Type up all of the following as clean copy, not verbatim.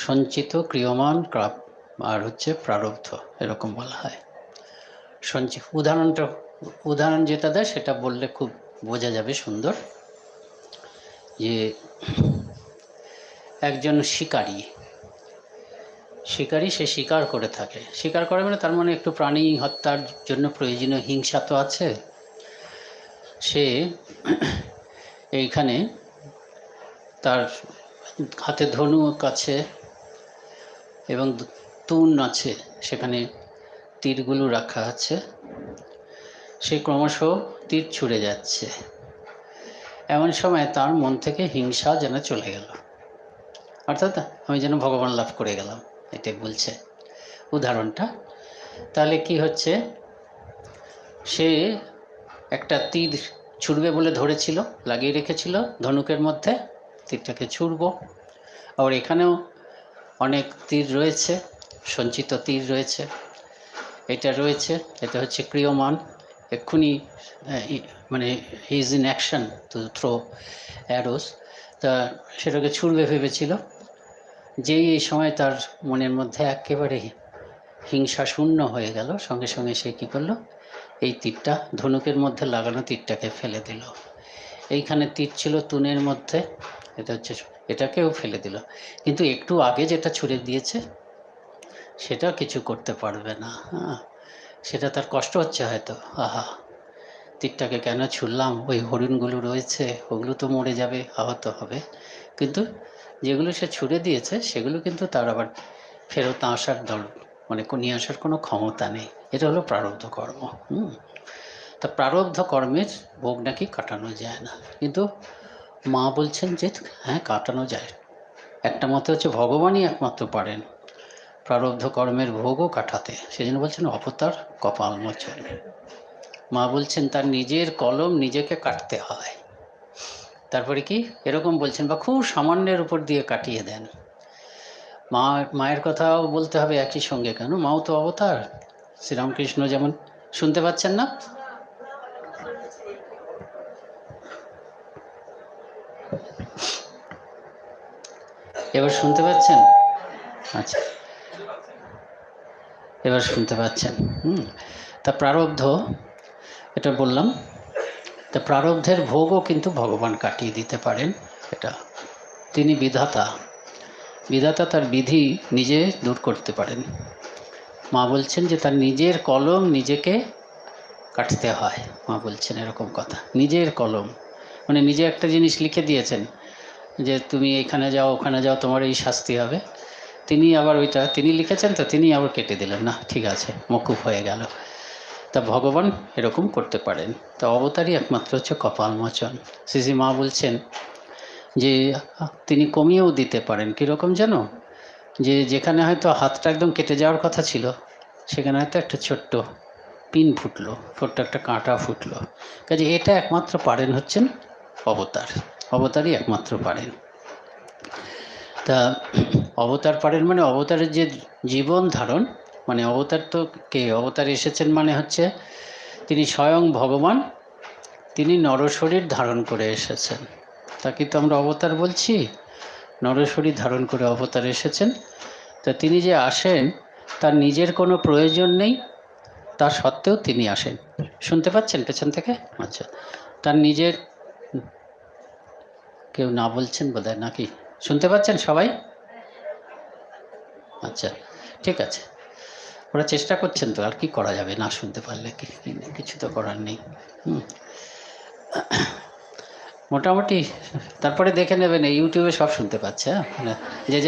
সঞ্চিত, ক্রিয়মান, আর হচ্ছে প্রারব্ধ, এরকম বলা হয়। উদাহরণ যেটা দেয় সেটা বললে খুব বোঝা যাবে সুন্দর। যে একজন শিকারী সে শিকার করে থাকে। শিকার করে মানে তার মানে একটু প্রাণী হত্যার জন্য প্রয়োজনীয় হিংসা তো আছে। সে এইখানে তার হাতে ধনুক আছে এবং তুন আছে, সেখানে তীরগুলো রাখা আছে। সে ক্রমশ তীর ছুঁড়ে যাচ্ছে। এমন সময় তার মন থেকে হিংসা যেন চলে গেল, অর্থাৎ আমি যেন ভগবান লাভ করে গেলাম, এটাই বলছে উদাহরণটা। তাহলে কি হচ্ছে, সে একটা তীর ছুঁড়বে বলে ধরেছিল, লাগিয়ে রেখেছিল ধনুকের মধ্যে, তীরটাকে ছুঁড়ব। আবার এখানেও অনেক তীর রয়েছে, সঞ্চিত তীর রয়েছে, এটা রয়েছে, এটা হচ্ছে ক্রিয়মান, এক্ষুনি মানে he is in action to throw arrows. তা সেটাকে ছুঁড়বে ভেবেছিল। যেই এই সময় তার মনের মধ্যে একেবারে হিংসা শূন্য হয়ে গেল, সঙ্গে সঙ্গে সে কী করলো, এই তীরটা, ধনুকের মধ্যে লাগানো তীরটাকে ফেলে দিল। এইখানে তীর ছিল তুনের মধ্যে, এটা হচ্ছে, এটাকেও ফেলে দিল। কিন্তু একটু আগে যেটা ছুঁড়ে দিয়েছে সেটা কিছু করতে পারবে না। সেটা তার কষ্ট হচ্ছে হয়তো, আহা তীরটাকে কেন ছুঁড়লাম, ওই হরিণগুলো রয়েছে, ওগুলো তো মরে যাবে, আহত হবে। কিন্তু যেগুলো সে ছুঁড়ে দিয়েছে সেগুলো কিন্তু তার আবার ফেরত আসার মানে নিয়ে আসার কোনো ক্ষমতা নেই। এটা হলো প্রারব্ধ কর্ম। তা প্রারব্ধ কর্মের ভোগ নাকি কাটানো যায় না, কিন্তু মা বলছেন যে হ্যাঁ, কাটানো যায়। একটা মতে হচ্ছে ভগবানই একমাত্র পারেন প্রারব্ধ কর্মের ভোগও কাটাতে। সেজন্য বলছেন অবতার কপাল মোচন। মা বলছেন তার নিজের কলম নিজেকে কাটতে হয়। তারপরে কি এরকম বলছেন, বা খুব সামান্যের উপর দিয়ে কাটিয়ে দেন। মায়ের কথাও বলতে হবে একই সঙ্গে, কেন মাও তো অবতার। শ্রীরামকৃষ্ণ যেমন, শুনতে পাচ্ছেন না? এবার শুনতে পাচ্ছেন? আচ্ছা, এবার শুনতে পাচ্ছেন। তা প্রারব্ধ, এটা বললাম, তা প্রারব্ধের ভোগও কিন্তু ভগবান কাটিয়ে দিতে পারেন। এটা তিনি বিধাতা তার বিধি নিজে দূর করতে পারেন। মা বলছেন যে তার নিজের কলম নিজেকে কাটতে হয়। মা বলছেন এরকম কথা, নিজের কলম মানে নিজে একটা জিনিস লিখে দিয়েছেন যে তুমি এখানে যাও ওখানে যাও, তোমার এই শাস্তি হবে। তিনি আবার ওইটা তিনি লিখেছেন, তো তিনি আবার কেটে দিলেন, না ঠিক আছে, মকুফ হয়ে গেল। তা ভগবান এরকম করতে পারেন। তা অবতারই একমাত্র হচ্ছে কপালমোচন। শ্রী মা বলছেন যে তিনি কমিয়েও দিতে পারেন। কীরকম যেন, যে যেখানে হয়তো হাতটা একদম কেটে যাওয়ার কথা ছিল, সেখানে হয়তো একটা ছোট্ট পিন ফুটলো, ছোট্ট একটা কাঁটা ফুটলো। কাজে এটা একমাত্র পারেন হচ্ছেন অবতারই একমাত্র পারেন। তা অবতার পারেন মানে অবতারের যে জীবন ধারণ, মানে অবতার তো কে, অবতার এসেছেন মানে হচ্ছে তিনি স্বয়ং ভগবান, তিনি নরশরীর ধারণ করে এসেছেন। তাকে তো আমরা অবতার বলছি, নরশরীর ধারণ করে অবতার এসেছেন। তা তিনি যে আসেন তার নিজের কোনো প্রয়োজন নেই, তা সত্ত্বেও তিনি আসেন। শুনতে পাচ্ছেন পেছন থেকে? আচ্ছা, তার নিজের, কেউ না বলছেন বোধহয়, নাকি শুনতে পাচ্ছেন সবাই? আচ্ছা, ঠিক আছে, ওরা চেষ্টা করছেন তো, আর কি করা যাবে, না শুনতে পারলে কিছু তো করার নেই। মোটামুটি তারপরে দেখে নেবেন, এই ইউটিউবে সব শুনতে পাচ্ছে। হ্যাঁ, যে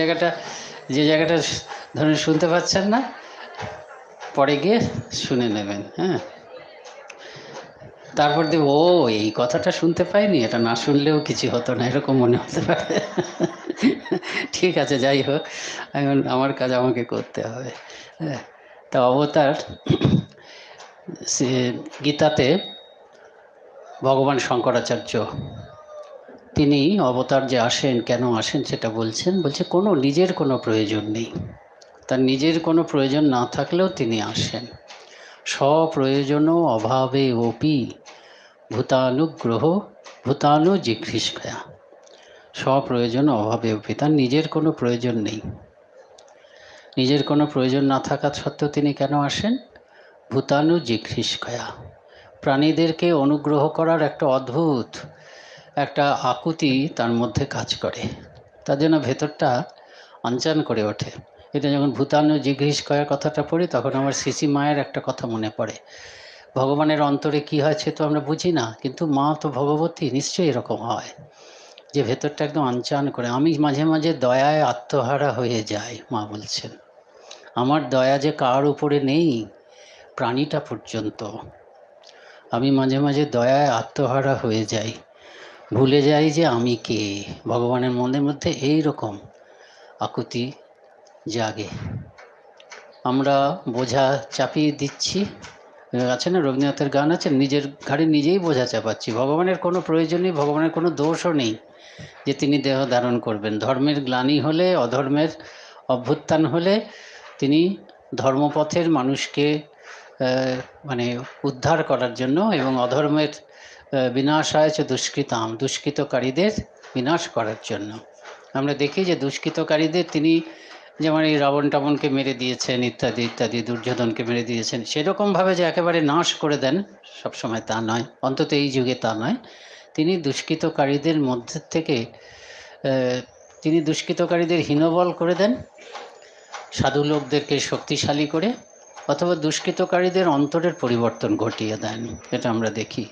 জায়গাটা ধরুন শুনতে পাচ্ছেন না, পরে গিয়ে শুনে নেবেন। হ্যাঁ, তারপর দেব, ও এই কথাটা শুনতে পাইনি, এটা না শুনলেও কিছু হতো না, এরকম মনে হতে পারে। ঠিক আছে, যাই হোক, এখন আমার কাজ আমাকে করতে হবে। হ্যাঁ, তা অবতার, গীতাতে ভগবান শঙ্করাচার্য তিনি অবতার যে আসেন, কেন আসেন সেটা বলছেন। বলছে নিজের কোনো প্রয়োজন নেই, তার নিজের কোনো প্রয়োজন না থাকলেও তিনি আসেন। স্বপ্রয়োজনও অভাবে অপি ভূতানুজিঘৃষ্কয়া। স্বপ্রয়োজন অভাবে অপি, তার নিজের কোনো প্রয়োজন নেই, নিজের কোনো প্রয়োজন না থাকা সত্ত্বেও তিনি কেন আসেন? ভূতানু জিঘ্রিষ্কয়া, প্রাণীদেরকে অনুগ্রহ করার একটা অদ্ভুত একটা আকুতি তার মধ্যে কাজ করে, তার জন্য ভেতরটা আনচান করে ওঠে। এটা যখন ভূতানু জিঘ্রিষ্কয়া কথাটা পড়ি তখন আমার সিসি মায়ের একটা কথা মনে পড়ে। ভগবানের অন্তরে কি হয় সে তো আমরা বুঝি না, কিন্তু মা তো ভগবতী, নিশ্চয়ই এরকম হয় যে ভেতরটা একদম আনচান করে। আমি মাঝে মাঝে দয়ায় আত্মহারা হয়ে যাই, মা বলছেন। আমার দয়া যে কার উপরে নেই, প্রাণীটা পর্যন্ত। আমি মাঝে মাঝে দয়ায় আত্মহারা হয়ে যাই, ভুলে যাই যে আমি কে। ভগবানের মনের মধ্যে এই রকম আকুতি জাগে। আমরা বোঝা চাপিয়ে দিচ্ছি, আছে না রবীন্দ্রনাথের গান আছে, নিজের ঘাড়ে নিজেই বোঝা চাপাচ্ছি। ভগবানের কোনো প্রয়োজন নেই, ভগবানের কোনো দোষও নেই যে তিনি দেহ ধারণ করবেন। ধর্মের গ্লানি হলে, অধর্মের অভ্যুত্থান হলে তিনি ধর্মপথের মানুষকে মানে উদ্ধার করার জন্য এবং অধর্মের বিনাশায় চ দুষ্কৃতাম, দুষ্কৃতকারীদের বিনাশ করার জন্য। আমরা দেখি যে দুষ্কৃতকারীদের তিনি যেমন এই রাবণ টাবণকে মেরে দিয়েছেন ইত্যাদি ইত্যাদি, দুর্যোধনকে মেরে দিয়েছেন, সেরকমভাবে যে একেবারে নাশ করে দেন সবসময় তা নয়, অন্তত এই যুগে তা নয়। তিনি দুষ্কৃতকারীদের মধ্যে থেকে তিনি দুষ্কৃতকারীদের হীনবল করে দেন, সাধু লোকদেরকে শক্তিশালী করে, অথবা দুষ্কৃতকারীদের অন্তরের পরিবর্তন ঘটিয়ে দেন। এটা আমরা দেখি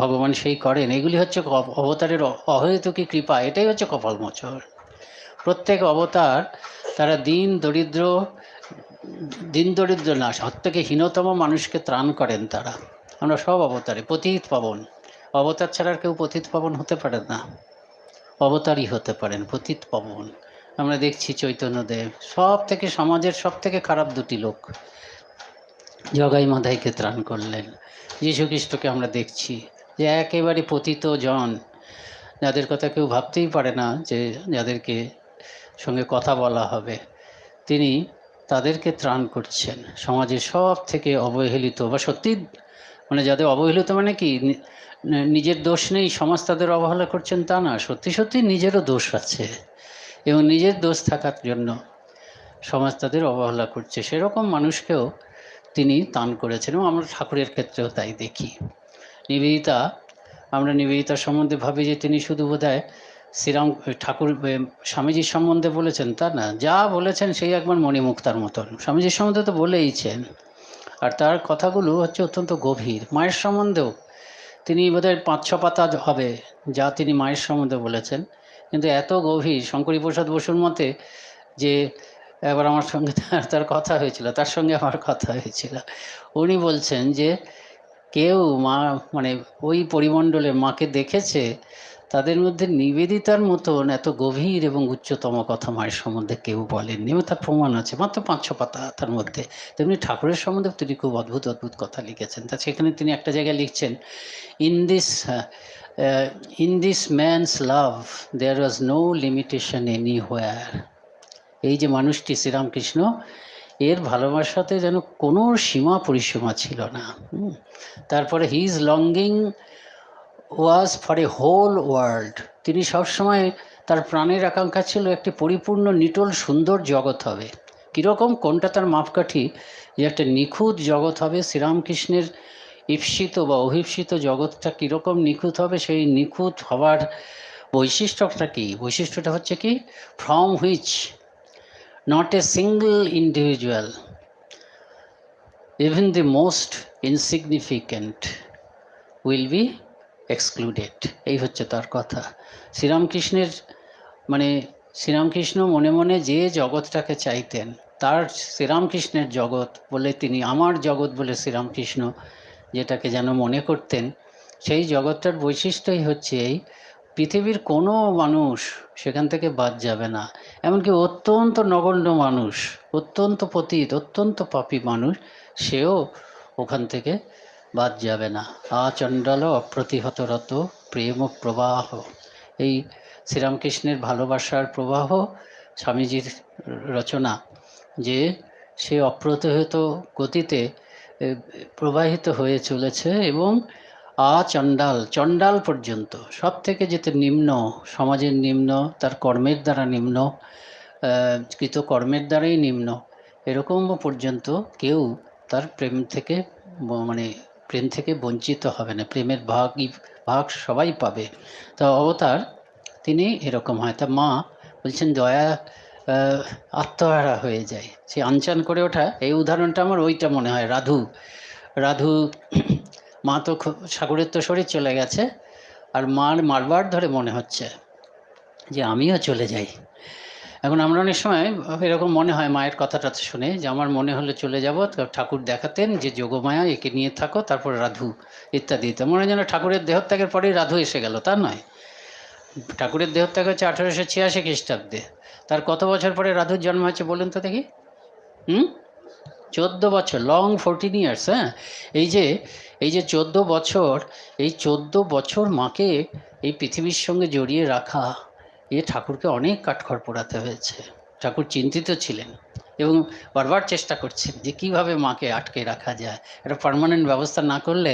ভগবান সেই করেন। এগুলি হচ্ছে অবতারের অহেতুকী কৃপা, এটাই হচ্ছে কপালমোচন। প্রত্যেক অবতার তারা দিন দরিদ্র না, সব থেকে হীনতম মানুষকে ত্রাণ করেন তারা। আমরা সব অবতারে পতিত পাবন, অবতার ছাড়া কেউ পতিত পাবন হতে পারে না, অবতারই হতে পারেন পতিত পাবন। আমরা দেখছি চৈতন্যদেব সব থেকে সমাজের সব থেকে খারাপ দুটি লোক, জগাই মাধাইকে ত্রাণ করলেন। যীশুখ্রিস্টকে আমরা দেখছি যে একেবারে পতিত জন, যাদের কথা কেউ ভাবতেই পারে না, যে যাদেরকে সঙ্গে কথা বলা হবে, তিনি তাদেরকে ত্রাণ করছেন। সমাজের সব থেকে অবহেলিত, বা সত্যি মানে যাদের অবহেলিত মানে কি, নিজের দোষ নেই সমাজ তাদের অবহেলা করছেন তা না, সত্যি সত্যি নিজেরও দোষ আছে এবং নিজের দোষ থাকার জন্য সমাজ তাদের অবহেলা করছে, সেরকম মানুষকেও তিনি দান করেছেন। এবং আমরা ঠাকুরের ক্ষেত্রেও তাই দেখি। নিবেদিতা, আমরা নিবেদিতার সম্বন্ধে ভাবি যে তিনি শুধু বোধহয় শ্রীরাম ঠাকুর স্বামীজির সম্বন্ধে বলেছেন, তা না, যা বলেছেন সেই একবার মণিমুক্তার মতন। স্বামীজির সম্বন্ধে তো বলেইছেন, আর তার কথাগুলো হচ্ছে অত্যন্ত গভীর। মায়ের সম্বন্ধেও তিনি বোধহয় 5-6 পাতা হবে যা তিনি মায়ের সম্বন্ধে বলেছেন, কিন্তু এত গভীর। শঙ্করী প্রসাদ বসুর মতে, যে একবার আমার সঙ্গে তার কথা হয়েছিল, তার সঙ্গে আমার কথা হয়েছিল, উনি বলছেন যে কেউ মা মানে ওই পরিমণ্ডলে মাকে দেখেছে, তাদের মধ্যে নিবেদিতার মতন এত গভীর এবং উচ্চতম কথা মায়ের সম্বন্ধে কেউ বলেননি, এবং তার প্রমাণ আছে মাত্র 5-6 পাতা তার মধ্যে। তেমনি ঠাকুরের সম্বন্ধে তিনি খুব অদ্ভুত অদ্ভুত কথা লিখেছেন। তা সেখানে তিনি একটা জায়গায় লিখছেন, in this man's love there was no limitation anywhere. এই যে মানুষটি শ্রীরামকৃষ্ণ, এর ভালোবাসাতে যেন কোনো সীমা পরিসীমা ছিল না। তারপরে his longing was for a whole world. তিনি সবসময় তার প্রাণের আকাঙ্ক্ষা ছিল একটি পরিপূর্ণ নিটোল সুন্দর জগৎ হবে। কীরকম, কোনটা তার মাপকাঠি, যে একটা নিখুঁত জগৎ হবে। শ্রীরামকৃষ্ণের ঈপ্সিত বা অভীপ্সিত জগৎটা কীরকম নিখুঁত হবে, সেই নিখুঁত হওয়ার বৈশিষ্ট্যটা কী? বৈশিষ্ট্যটা হচ্ছে কি, from which not a single individual, even the most insignificant, will be excluded. এই হচ্ছে তার কথা। শ্রীরামকৃষ্ণের মানে শ্রীরামকৃষ্ণ মনে মনে যে জগৎটাকে চাইতেন, তার শ্রীরামকৃষ্ণের জগৎ বলে তিনি, আমার জগৎ বলে শ্রীরামকৃষ্ণ যেটাকে যেন মনে করতেন, সেই জগৎটার বৈশিষ্ট্যই হচ্ছে এই, পৃথিবীর কোনো মানুষ সেখান থেকে বাদ যাবে না। এমনকি অত্যন্ত নগণ্য মানুষ, অত্যন্ত পতিত, অত্যন্ত পাপী মানুষ, সেও ওখান থেকে বাদ যাবে না। আচণ্ডাল অপ্রতিহতরত প্রেম প্রবাহ, এই শ্রীরামকৃষ্ণের ভালোবাসার প্রবাহ স্বামীজির রচনা, যে সে অপ্রতিহত গতিতে প্রবাহিত হয়ে চলেছে এবং চণ্ডাল পর্যন্ত, সব থেকে যেতে নিম্ন, সমাজের নিম্ন, তার কর্মের দ্বারা নিম্ন, কৃতকর্মের দ্বারাই নিম্ন, এরকমও পর্যন্ত কেউ তার প্রেম থেকে মানে প্রেম থেকে বঞ্চিত হবে না, প্রেমের ভাগ সবাই পাবে। তা অবতার তিনি এরকম হয়। তা মা বলছেন দয়া আত্মহারা হয়ে যায়, সে আনচান করে ওঠা। এই উদাহরণটা আমার ওইটা মনে হয়, রাধু রাধু মা তো ঠাকুরের তো শরীর চলে গেছে, আর মারবার ধরে মনে হচ্ছে যে আমিও চলে যাই। এখন আমরা অনেক সময় এরকম মনে হয় মায়ের কথাটা শুনে, যে আমার মনে হলে চলে যাব। তো ঠাকুর দেখাতেন যে যোগমায়া, একে নিয়ে থাকো, তারপর রাধু ইত্যাদি। তো মনে হয় যেন ঠাকুরের দেহত্যাগের পরেই রাধু এসে গেল, তা নয়। ঠাকুরের দেহত্যাগ হচ্ছে 1886 খ্রিস্টাব্দে। তার কত বছর পরে রাধুর জন্ম হচ্ছে বলুন তো দেখি? 14 বছর, লং 14 ইয়ার্স। হ্যাঁ, এই যে 14 বছর, এই 14 বছর মাকে এই পৃথিবীর সঙ্গে জড়িয়ে রাখা, ঠাকুরকে অনেক কাঠখড় পোড়াতে হয়েছে। ঠাকুর চিন্তিত ছিলেন এবং বারবার চেষ্টা করছেন যে কীভাবে মাকে আটকে রাখা যায়। একটা পার্মানেন্ট ব্যবস্থা না করলে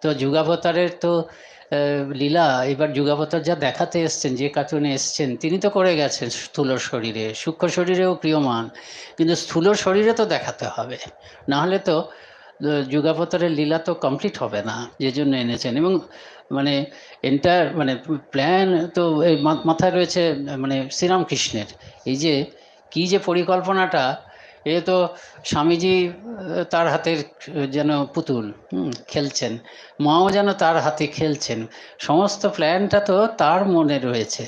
তো যুগাবতারের তো লীলা, এবার যুগাবতার যা দেখাতে এসছেন, যে কার্টুনে এসছেন, তিনি তো করে গেছেন স্থূল শরীরে, সূক্ষ্ম শরীরেও প্রিয়মান, কিন্তু স্থূল শরীরে তো দেখাতে হবে, নাহলে তো যুগাবতারের লীলা তো কমপ্লিট হবে না, যে জন্য এনেছেন। এবং মানে এন্টায়ার মানে প্ল্যান তো এই মাথায় রয়েছে মানে শ্রীরামকৃষ্ণের। এই যে কী যে পরিকল্পনাটা, এ তো স্বামীজি তার হাতের যেন পুতুল খেলছেন, মাও যেন তার হাতে খেলছেন। সমস্ত প্ল্যানটা তো তার মনে রয়েছে,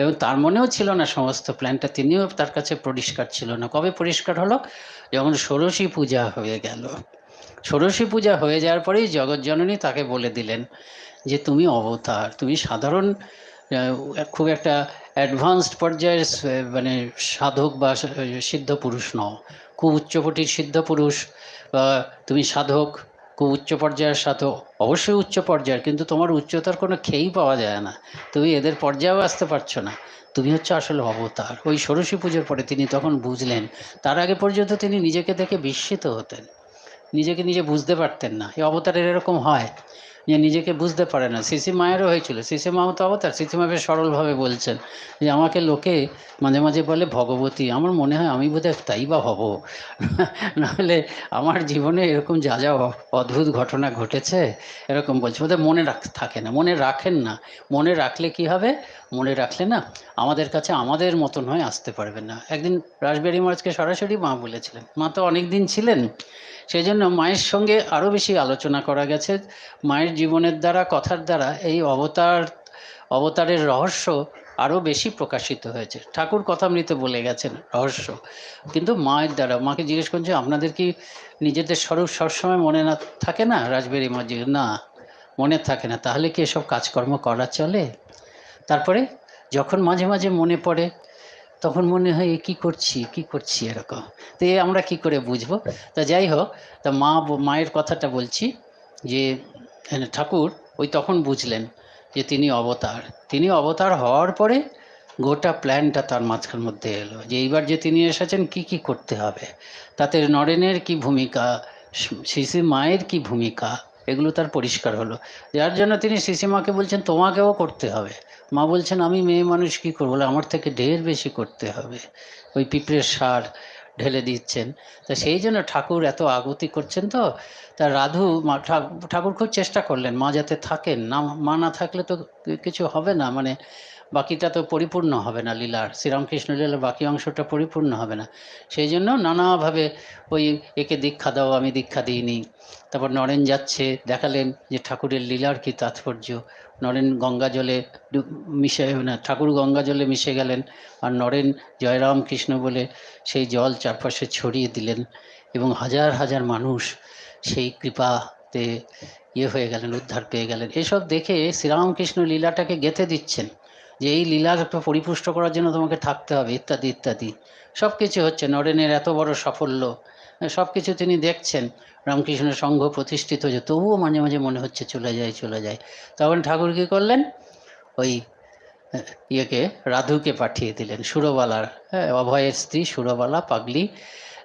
এবং তার মনেও ছিল না সমস্ত প্ল্যানটা, তিনিও তার কাছে পরিষ্কার ছিল না। কবে পরিষ্কার হলো? যখন ষোড়শী পূজা হয়ে গেল। ষোড়শী পূজা হয়ে যাওয়ার পরেই জগৎজননী তাকে বলে দিলেন যে তুমি অবতার, তুমি সাধারণ খুব একটা অ্যাডভান্সড পর্যায়ের মানে সাধক বা সিদ্ধ পুরুষ নও, খুব উচ্চকোটির সিদ্ধ পুরুষ বা তুমি সাধক, খুব উচ্চ পর্যায়ের সাধক, অবশ্যই উচ্চ পর্যায়ের, কিন্তু তোমার উচ্চতার কোনো খেয়েই পাওয়া যায় না, তুমি এদের পর্যায়েও আসতে পারছো না, তুমি হচ্ছে আসলে অবতার। ওই ষোড়শী পুজোর পরে তিনি তখন বুঝলেন। তার আগে পর্যন্ত তিনি নিজেকে দেখে বিস্মিত হতেন, নিজেকে নিজে বুঝতে পারতেন না। এই অবতারের এরকম হয় যে নিজেকে বুঝতে পারে না। সিসি মায়েরও হয়েছিল, সিসি মাও তো অবতার। সিসি মা বেশ সরলভাবে বলছেন যে আমাকে লোকে মাঝে মাঝে বলে ভগবতী, আমার মনে হয় আমি বোধহয় তাই বা হব, নাহলে আমার জীবনে এরকম যা যা অদ্ভুত ঘটনা ঘটেছে এরকম বলছে, বোধহয় মনে থাকে না, মনে রাখেন না। মনে রাখলে কি হবে? মনে রাখলে না আমাদের কাছে আমাদের মতন হয়ে আসতে পারবেন না। একদিন রাসবিহারী মহারাজকে সরাসরি মা বলেছিলেন, মা তো অনেক দিন ছিলেন, সেই জন্য মায়ের সঙ্গে আরও বেশি আলোচনা করা গেছে। মায়ের জীবনের দ্বারা, কথার দ্বারা এই অবতারের রহস্য আরও বেশি প্রকাশিত হয়েছে। ঠাকুর কথামৃতে বলে গেছেন রহস্য, কিন্তু মায়ের দ্বারা। মাকে জিজ্ঞেস করছে আপনাদের কি নিজেদের স্বরূপ সবসময় মনে না থাকে না? রাসবিহারী মা জিজ্ঞেস, না মনে থাকে না। তাহলে কি এসব কাজকর্ম করা চলে? তারপরে যখন মাঝে মাঝে মনে পড়ে, তখন মনে হয় কি করছি এরকম। তো আমরা কি করে বুঝবো? তা যাই হোক, তা মায়ের কথাটা বলছি যে ঠাকুর ওই তখন বুঝলেন যে তিনি অবতার হওয়ার পরে গোটা প্ল্যানটা তার মাঝখান মধ্যে এলো, যে এইবার যে তিনি এসেছেন কি করতে হবে, তাতে নরেনের কি ভূমিকা, শিশি মায়ের কি ভূমিকা, এগুলো তার পরিষ্কার হলো। যার জন্য তিনি শিশিমাকে বলছেন তোমাকেও করতে হবে। মা বলছেন আমি মেয়ে মানুষ কী করবো, আমার থেকে ঢের বেশি করতে হবে। ওই পিঁপড়ের সার ঢেলে দিচ্ছেন। তা সেই জন্য ঠাকুর এত আগুতি করছেন। তো তা রাধু ঠাকুর খুব চেষ্টা করলেন মা যাতে থাকেন, না মা না থাকলে তো কিছু হবে না, মানে বাকিটা তো পরিপূর্ণ হবে না লীলার, শ্রীরামকৃষ্ণ লীলার বাকি অংশটা পরিপূর্ণ হবে না। সেই জন্য নানাভাবে ওই একে দীক্ষা দাও, আমি দীক্ষা দিইনি। তারপর নরেন যাচ্ছে, দেখালেন যে ঠাকুরের লীলার কি তাৎপর্য। নরেন গঙ্গা জলে মিশে না, ঠাকুর গঙ্গা জলে মিশে গেলেন, আর নরেন জয়রাম কৃষ্ণ বলে সেই জল চারপাশে ছড়িয়ে দিলেন, এবং হাজার হাজার মানুষ সেই কৃপাতে হয়ে গেলেন, উদ্ধার পেয়ে গেলেন। এসব দেখে শ্রীরামকৃষ্ণ লীলাটাকে গেঁথে দিচ্ছেন যে এই লীলাটা পরিপুষ্ট করার জন্য তোমাকে থাকতে হবে, ইত্যাদি ইত্যাদি। সব কিছু হচ্ছে, নরেনের এত বড় সাফল্য, সব কিছু তিনি দেখছেন। রামকৃষ্ণ সংঘ প্রতিষ্ঠিত হয়েছে, তবুও মাঝে মাঝে মনে হচ্ছে চলে যায়। তখন ঠাকুর কী করলেন? ওই রাধুকে পাঠিয়ে দিলেন, সুরবালার, অভয়ের স্ত্রী সুরবালা, পাগলি,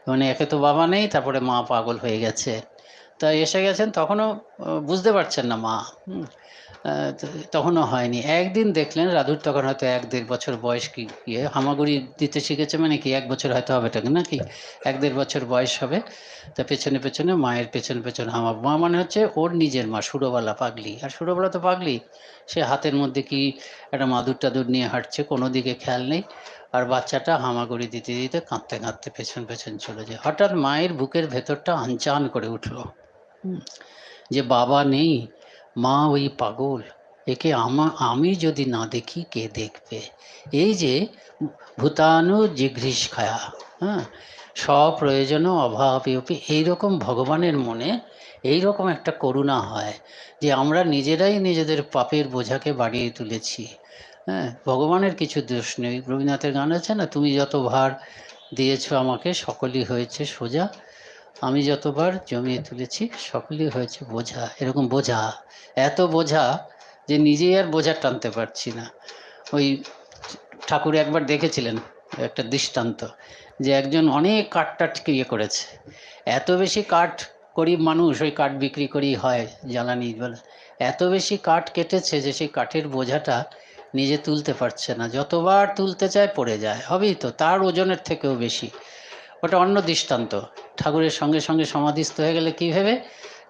মানে একে তো বাবা নেই, তারপরে মা পাগল হয়ে গেছে। তা এসে গেছেন, তখনও বুঝতে পারছেন না মা। তখনও হয়নি। একদিন দেখলেন রাধুর তখন হয়তো 1-1.5 বছর বয়স, কি হামাগুড়ি দিতে শিখেছে মানে কি 1 বছর হয়তো হবে টাকে নাকি 1-1.5 বছর বয়স হবে। তা পেছনে পেছনে মায়ের পেছনে পেছনে মা মানে হচ্ছে ওর নিজের মা, সুরবালা পাগলি। আর সুরবালা তো পাগলি, সে হাতের মধ্যে কি একটা মাদুর টাদুর নিয়ে হাঁটছে, কোনো দিকে খেয়াল নেই। আর বাচ্চাটা হামাগুড়ি দিতে দিতে কাঁদতে কাঁদতে পেছন পেছন চলে যায়। হঠাৎ মায়ের বুকের ভেতরটা আনচান করে উঠল, যে বাবা নেই, মা ওই পাগল, একে আমি যদি না দেখি কে দেখবে। এই যে ভূতানু জিঘ্রিস খায়া, হ্যাঁ, স্বপ্রয়োজন অভাবী, এইরকম ভগবানের মনে এইরকম একটা করুণা হয় যে আমরা নিজেরাই নিজেদের পাপের বোঝাকে বাড়িয়ে তুলেছি। হ্যাঁ, ভগবানের কিছু দোষ নেই। রবীন্দ্রনাথের গান আছে না, তুমি যত ভার দিয়েছ আমাকে সকলই হয়েছে সোজা, আমি যতবার জমিয়ে তুলেছি সকলই হয়েছে বোঝা। এরকম বোঝা, এত বোঝা যে নিজেই আর বোঝা টানতে পারছি না। ওই ঠাকুর একবার দেখেছিলেন একটা দৃষ্টান্ত, যে একজন অনেক কাঠ টাঠ ইয়ে করেছে, এত বেশি কাঠ, গরিব মানুষ, ওই কাঠ বিক্রি করেই হয় জ্বালানি বলে, এত বেশি কাঠ কেটেছে যে সেই কাঠের বোঝাটা নিজে তুলতে পারছে না, যতবার তুলতে চায় পড়ে যায়। হবেই তো, তার ওজনের থেকেও বেশি। ওটা অন্য দৃষ্টান্ত। ঠাকুরের সঙ্গে সঙ্গে সমাধিস্থ হয়ে গেলে কী ভেবে,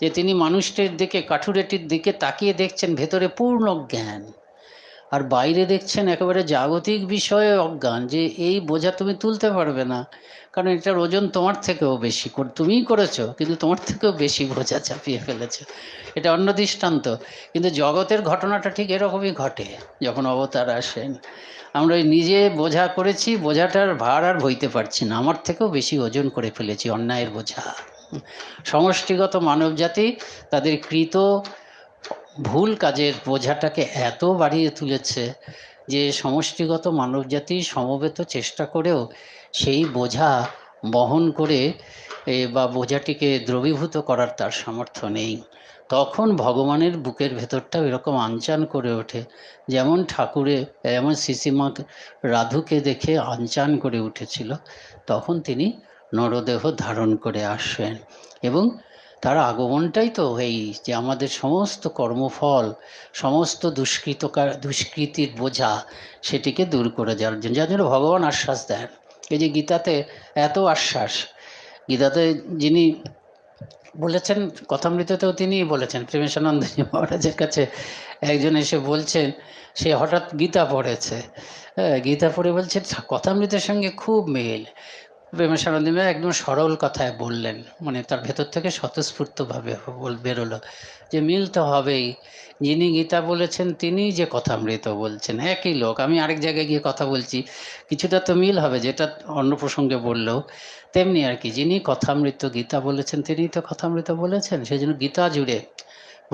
যে তিনি মানুষটির দিকে, কাঠুরেটির দিকে তাকিয়ে দেখছেন ভেতরে পূর্ণ জ্ঞান, আর বাইরে দেখছেন একেবারে জাগতিক বিষয়ে অজ্ঞান, যে এই বোঝা তুমি তুলতে পারবে না, কারণ এটার ওজন তোমার থেকেও বেশি, তুমিই করেছো কিন্তু তোমার থেকেও বেশি বোঝা চাপিয়ে ফেলেছো। এটা অন্য দৃষ্টান্ত, কিন্তু জগতের ঘটনাটা ঠিক এরকমই ঘটে যখন অবতার আসেন। আমরা ওই নিজে বোঝা করেছি, বোঝাটার ভার আর বইতে পারছি না, আমার থেকেও বেশি ওজন করে ফেলেছি অন্যায়ের বোঝা। সমষ্টিগত মানবজাতি তাদের কৃত ভুল কাজের বোঝাটাকে এত বাড়িয়ে তুলেছে যে সমষ্টিগত মানবজাতি সমবেত চেষ্টা করেও সেই বোঝা বহন করে বা বোঝাটিকে দ্রবীভূত করার তার সামর্থ্য নেই। তখন ভগবানের বুকের ভেতরটা এরকম আনচান করে ওঠে, যেমন ঠাকুরে, যেমন শ্রীশ্রীমা রাধুকে দেখে আনচান করে উঠেছিল, তখন তিনি নরদেহ ধারণ করে আসেন। এবং তার আগমনটাই তো এই যে আমাদের সমস্ত কর্মফল, সমস্ত দুষ্কৃতির বোঝা সেটিকে দূর করে যাওয়ার জন্য, যার জন্য ভগবান আশ্বাস দেন। এই যে গীতাতে এত আশ্বাস, গীতাতে যিনি বলেছেন, কথামৃততেও তিনিই বলেছেন, প্রেমেশানন্দজি মহারাজের কাছে একজন এসে বলছেন, সে হঠাৎ গীতা পড়েছে, গীতা পড়ে বলছে কথামৃতের সঙ্গে খুব মিল। প্রেমেশানন্দ একদম সরল কথায় বললেন, মানে তার ভেতর থেকে স্বতঃস্ফূর্তভাবে বেরোলো যে মিল তো হবেই, যিনি গীতা বলেছেন তিনি যে কথামৃত বলছেন, একই লোক। আমি আরেক জায়গায় গিয়ে কথা বলছি, কিছুটা তো মিল হবে, যেটা অন্য প্রসঙ্গে বললেও তেমনি আর কি। যিনি কথামৃত গীতা বলেছেন তিনি তো কথামৃত বলেছেন, সেই জন্য গীতা জুড়ে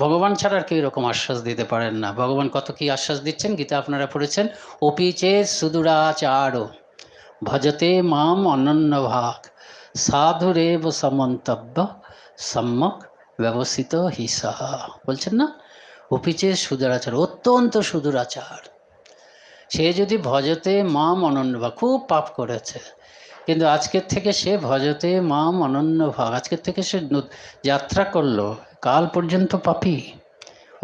ভগবান ছাড়া আর কেউ এরকম আশ্বাস দিতে পারেন না। ভগবান কত কি আশ্বাস দিচ্ছেন, গীতা আপনারা পড়েছেন, অপিচে সুদূরাচার ভজতে মাম অনন্য ভাগ সাধুরেব সমন্তব্য সম্যক ব্যবস্থিত হিসা, বলছেন না, অপিচে সুদূরাচার, অত্যন্ত সুদূরাচার। সে যদি ভজতে মাম অনন্য ভাগ, খুব পাপ করেছে, কিন্তু আজকের থেকে সে ভজতে মাম অনন্য ভাগ, আজকের থেকে সে যাত্রা করলো, কাল পর্যন্ত পাপী,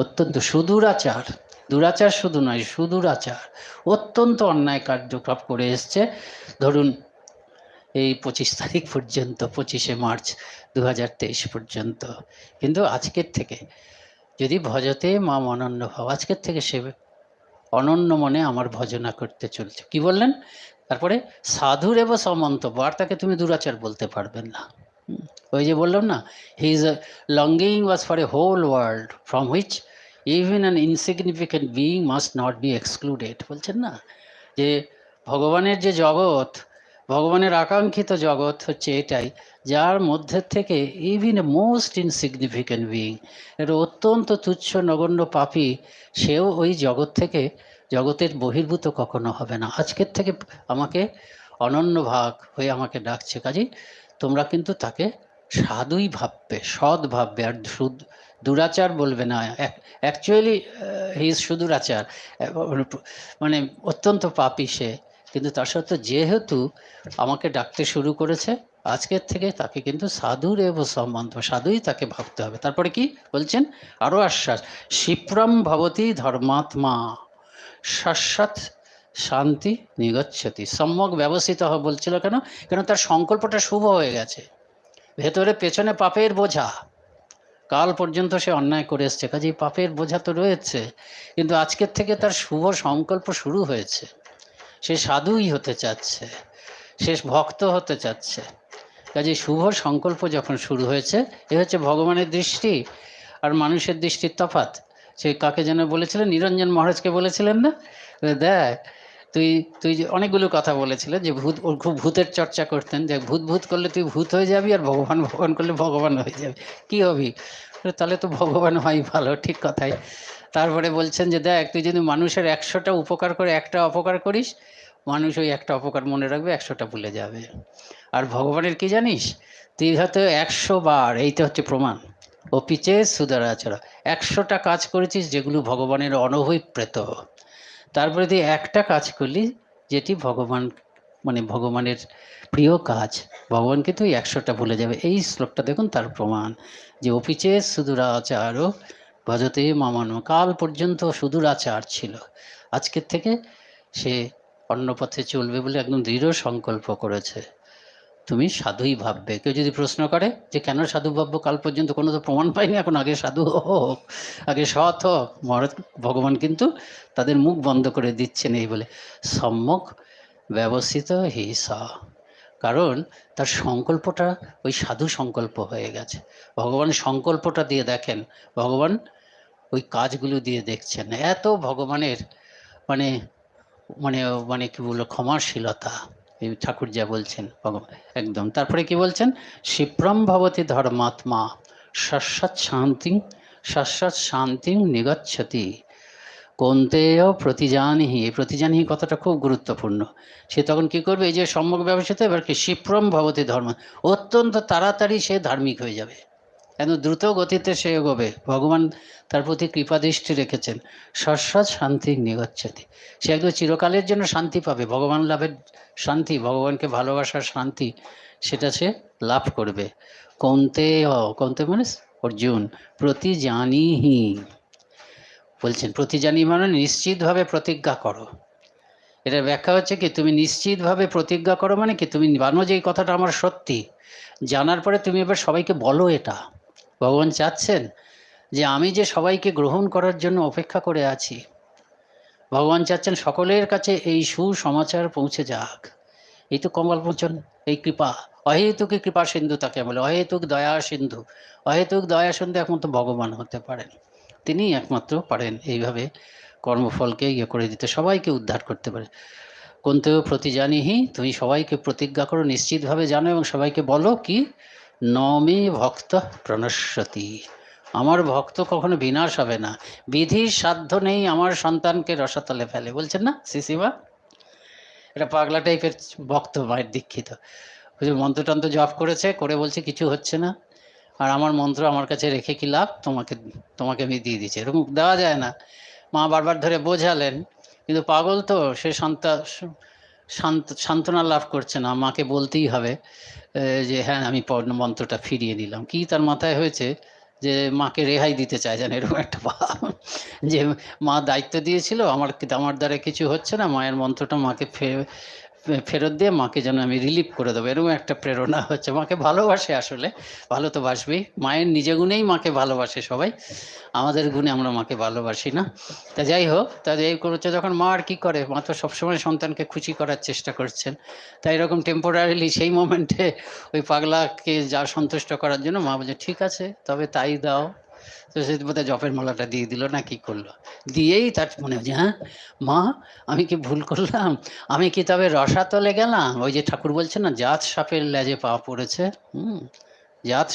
অত্যন্ত সুদূরাচার। দুরাচার শুধু নয়, সুদূরাচার, অত্যন্ত অন্যায় কার্যকলাপ করে এসছে, ধরুন এই 25 তারিখ পর্যন্ত, 25শে মার্চ 2023 পর্যন্ত। কিন্তু আজকের থেকে যদি ভজতে মা অনন্য ভাব, আজকের থেকে সে অনন্য মনে আমার ভজনা করতে চলছে। কি বললেন তারপরে, সাধুর এবং সমন্তব্য, আর তাকে তুমি দুরাচার বলতে পারবেন না। ওই যে বললাম না, his longing was for a whole world from which even an insignificant being must not be excluded. বলছেন না যে ভগবানের যে জগৎ, ভগবানের আকাঙ্ক্ষিত জগৎ হচ্ছে এটাই, যার মধ্যে থেকে ইভিন এ মোস্ট ইনসিগনিফিকেন্ট বিইং, এটা অত্যন্ত তুচ্ছ নগণ্য পাপী, সেও ওই জগৎ থেকে, জগতের বহির্ভূত কখনো হবে না। আজকের থেকে আমাকে অনন্য ভাগ হয়ে আমাকে ডাকছে, কাজেই তোমরা কিন্তু তাকে সাধুই ভাববে, সৎ ভাববে, আর দুরাচার বলবে না। অ্যাকচুয়ালি হি ইজ সুদূরাচার, মানে অত্যন্ত পাপী সে, কিন্তু তার সত্ত্বেও যেহেতু আমাকে ডাকতে শুরু করেছে, আজকের থেকে তাকে কিন্তু সাধুর এব সম্বন্ধ, সাধুই তাকে ভাবতে হবে। তারপরে কি বলছেন আরও আশ্বাস, ক্ষিপ্রম ভবতি ধর্মাত্মা শাশ্বত শান্তি নিগচ্ছতি। সম্যক ব্যবস্থিত বলছিল কেন? কেন তার সংকল্পটা শুভ হয়ে গেছে, ভেতরে পেছনে পাপের বোঝা, কাল পর্যন্ত সে অন্যায় করে এসছে, কাজেই পাপের বোঝা তো রয়েছে, কিন্তু আজকের থেকে তার শুভ সংকল্প শুরু হয়েছে, সে সাধুই হতে চাচ্ছে, সে ভক্ত হতে চাচ্ছে। কাজেই শুভ সংকল্প যখন শুরু হয়েছে, এ হচ্ছে ভগবানের দৃষ্টি আর মানুষের দৃষ্টির তফাৎ। সে কাকে যেন বলেছিলেন, নিরঞ্জন মহারাজকে বলেছিলেন না, দেখ তুই তুই যে অনেকগুলো কথা বলেছিলেন যে ভূত, ওর খুব ভূতের চর্চা করতেন, যে ভূত ভূত করলে তুই ভূত হয়ে যাবি, আর ভগবান ভগবান করলে ভগবান হয়ে যাবি, কি হবি? তাহলে তো ভগবান হয় ভালো, ঠিক কথাই। তারপরে বলছেন যে দেখ তুই যদি মানুষের 100টা উপকার করে একটা অপকার করিস, মানুষ ওই একটা অপকার মনে রাখবে, 100টা ভুলে যাবে। আর ভগবানের কি জানিস, তুই হয়তো 100 বার, এইটা হচ্ছে প্রমাণ, ও পিছে সুদারাচরা, 100টা কাজ করেছিস যেগুলো ভগবানের অনভিপ্রেত, তারপরে তুই একটা কাজ করলি যেটি ভগবান, মানে ভগবানের প্রিয় কাজ, ভগবানকে তুই 100টা ভুলে যাবে। এই শ্লোকটা দেখুন তার প্রমাণ, যে অপিচে সুদূরাচারও ভজতে মামানো, কাল পর্যন্ত সুদূরাচার ছিল, আজকের থেকে সে অন্য পথে চলবে বলে একদম দৃঢ় সংকল্প করেছে। তুমি সাধুই ভাববে। কেউ যদি প্রশ্ন করে যে কেন সাধু ভাববো, কাল পর্যন্ত কোনো তো প্রমাণ পাইনি, এখন আগে সাধু হোক, আগে সৎ হোক, মহারাজ ভগবান কিন্তু তাদের মুখ বন্ধ করে দিচ্ছেন এই বলে সম্যক ব্যবস্থিত হিসা, কারণ তার সংকল্পটা ওই সাধু সংকল্প হয়ে গেছে। ভগবান সংকল্পটা দিয়ে দেখেন, ভগবান ওই কাজগুলো দিয়ে দেখছেন। এত ভগবানের মানে মানে মানে কি বলবো, ক্ষমাশীলতা, এই ঠাকুর যা বলছেন ভগবান একদম। তারপরে কি বলছেন, ক্ষিপ্রম ভবতি ধর্মাত্মা শাশ্বত শান্তি, শাশ্বত শান্তি নিগচ্ছতি কৌন্তেয় প্রতিজানিহি। এই প্রতিজানিহি কথাটা খুব গুরুত্বপূর্ণ। সে তখন কি করবে, এই যে সম্যক ব্যবস্থিত, এবার কি ক্ষিপ্রম ভবতি ধর্ম, অত্যন্ত তাড়াতাড়ি সে ধার্মিক হয়ে যাবে, এত দ্রুত গতিতে সে এগোবে। ভগবান তার প্রতি কৃপাদৃষ্টি রেখেছেন। শাশ্বত শান্তি নিগচ্ছতি, সে একদম চিরকালের জন্য শান্তি পাবে, ভগবান লাভের শান্তি, ভগবানকে ভালোবাসার শান্তি, সেটা সে লাভ করবে। কৌন্তেয়, কৌন্তে মানে অর্জুন, প্রতিজানিহি বলছেন, প্রতিজানি মানে নিশ্চিতভাবে প্রতিজ্ঞা করো। এটার ব্যাখ্যা হচ্ছে কি, তুমি নিশ্চিতভাবে প্রতিজ্ঞা করো মানে কি, তুমি জানো যে এই কথাটা আমার সত্যি, জানার পরে তুমি এবার সবাইকে বলো। এটা ভগবান চাচ্ছেন যে আমি যে সবাইকে গ্রহণ করার জন্য অপেক্ষা করে আছি, ভগবান চাচ্ছেন সকলের কাছে এই সুসমাচার পৌঁছে যাক। এই তো কমল মোচন, এই কৃপা, অহেতুক কৃপা সিন্ধু তাকে বলে, অহেতুক দয়া সিন্ধু। অহেতুক দয়া সিন্ধু একমাত্র ভগবান হতে পারেন, তিনি একমাত্র পারেন এইভাবে কর্মফলকে ইয়ে করে দিতে, সবাইকে উদ্ধার করতে পারে। কোনতেও প্রতিজানিহি, তুমি সবাইকে প্রতিজ্ঞা করো, নিশ্চিতভাবে জানো এবং সবাইকে বলো কি, নমে ভক্ত প্রণশ্যতি, আমার ভক্ত কখনো বিনাশ হবে না, বিধির সাধ্য নেই আমার সন্তানকে রসাতলে ফেলে, বলছেন না শ্রীশ্রীমা। এটা পাগলা টাইপের ভক্ত, মায়ের দীক্ষিত, মন্ত্রতন্ত্র জপ করেছে, করে বলছে কিছু হচ্ছে না, আর আমার মন্ত্র আমার কাছে রেখে কি লাভ, তোমাকে তোমাকে আমি দিয়ে দিচ্ছি, এরকম দেওয়া যায় না। মা বারবার ধরে বোঝালেন, কিন্তু পাগল তো, সে সান্ত্বনা লাভ করছে না, মাকে বলতেই হবে যে হ্যাঁ আমি মন্ত্রটা ফিরিয়ে নিলাম। কি তার মাথায় হয়েছে যে মাকে রেহাই দিতে চায়, যেন এরকম একটা ভাব, যে মা দায়িত্ব দিয়েছিল, আমার দ্বারা কিছু হচ্ছে না, মায়ের মন্ত্রটা মাকে ফেরত দিয়ে মাকে যেন আমি রিলিফ করে দেবো, এরকম একটা প্রেরণা হচ্ছে। মাকে ভালোবাসে, আসলে ভালো তো বাসবেই, মায়ের নিজে গুণেই মাকে ভালোবাসে সবাই, আমাদের গুণে আমরা মাকে ভালোবাসি না। তা যাই হোক, তা এই করেছে যখন, মা আর কী করে, মা তো সবসময় সন্তানকে খুশি করার চেষ্টা করছেন, তাই এরকম টেম্পোরারিলি সেই মোমেন্টে ওই পাগলাকে যা সন্তুষ্ট করার জন্য মা বলছে ঠিক আছে তবে তাই দাও। তো সে বোধহয় জপের মালাটা দিয়ে দিল না কি করলো, দিয়েই তার মনে হচ্ছে হ্যাঁ মা আমি কি ভুল করলাম, আমি কি তবে রসাতলে গেলাম। ওই যে ঠাকুর বলছেন না, জাত সাপের লেজে পা পড়েছে, জাত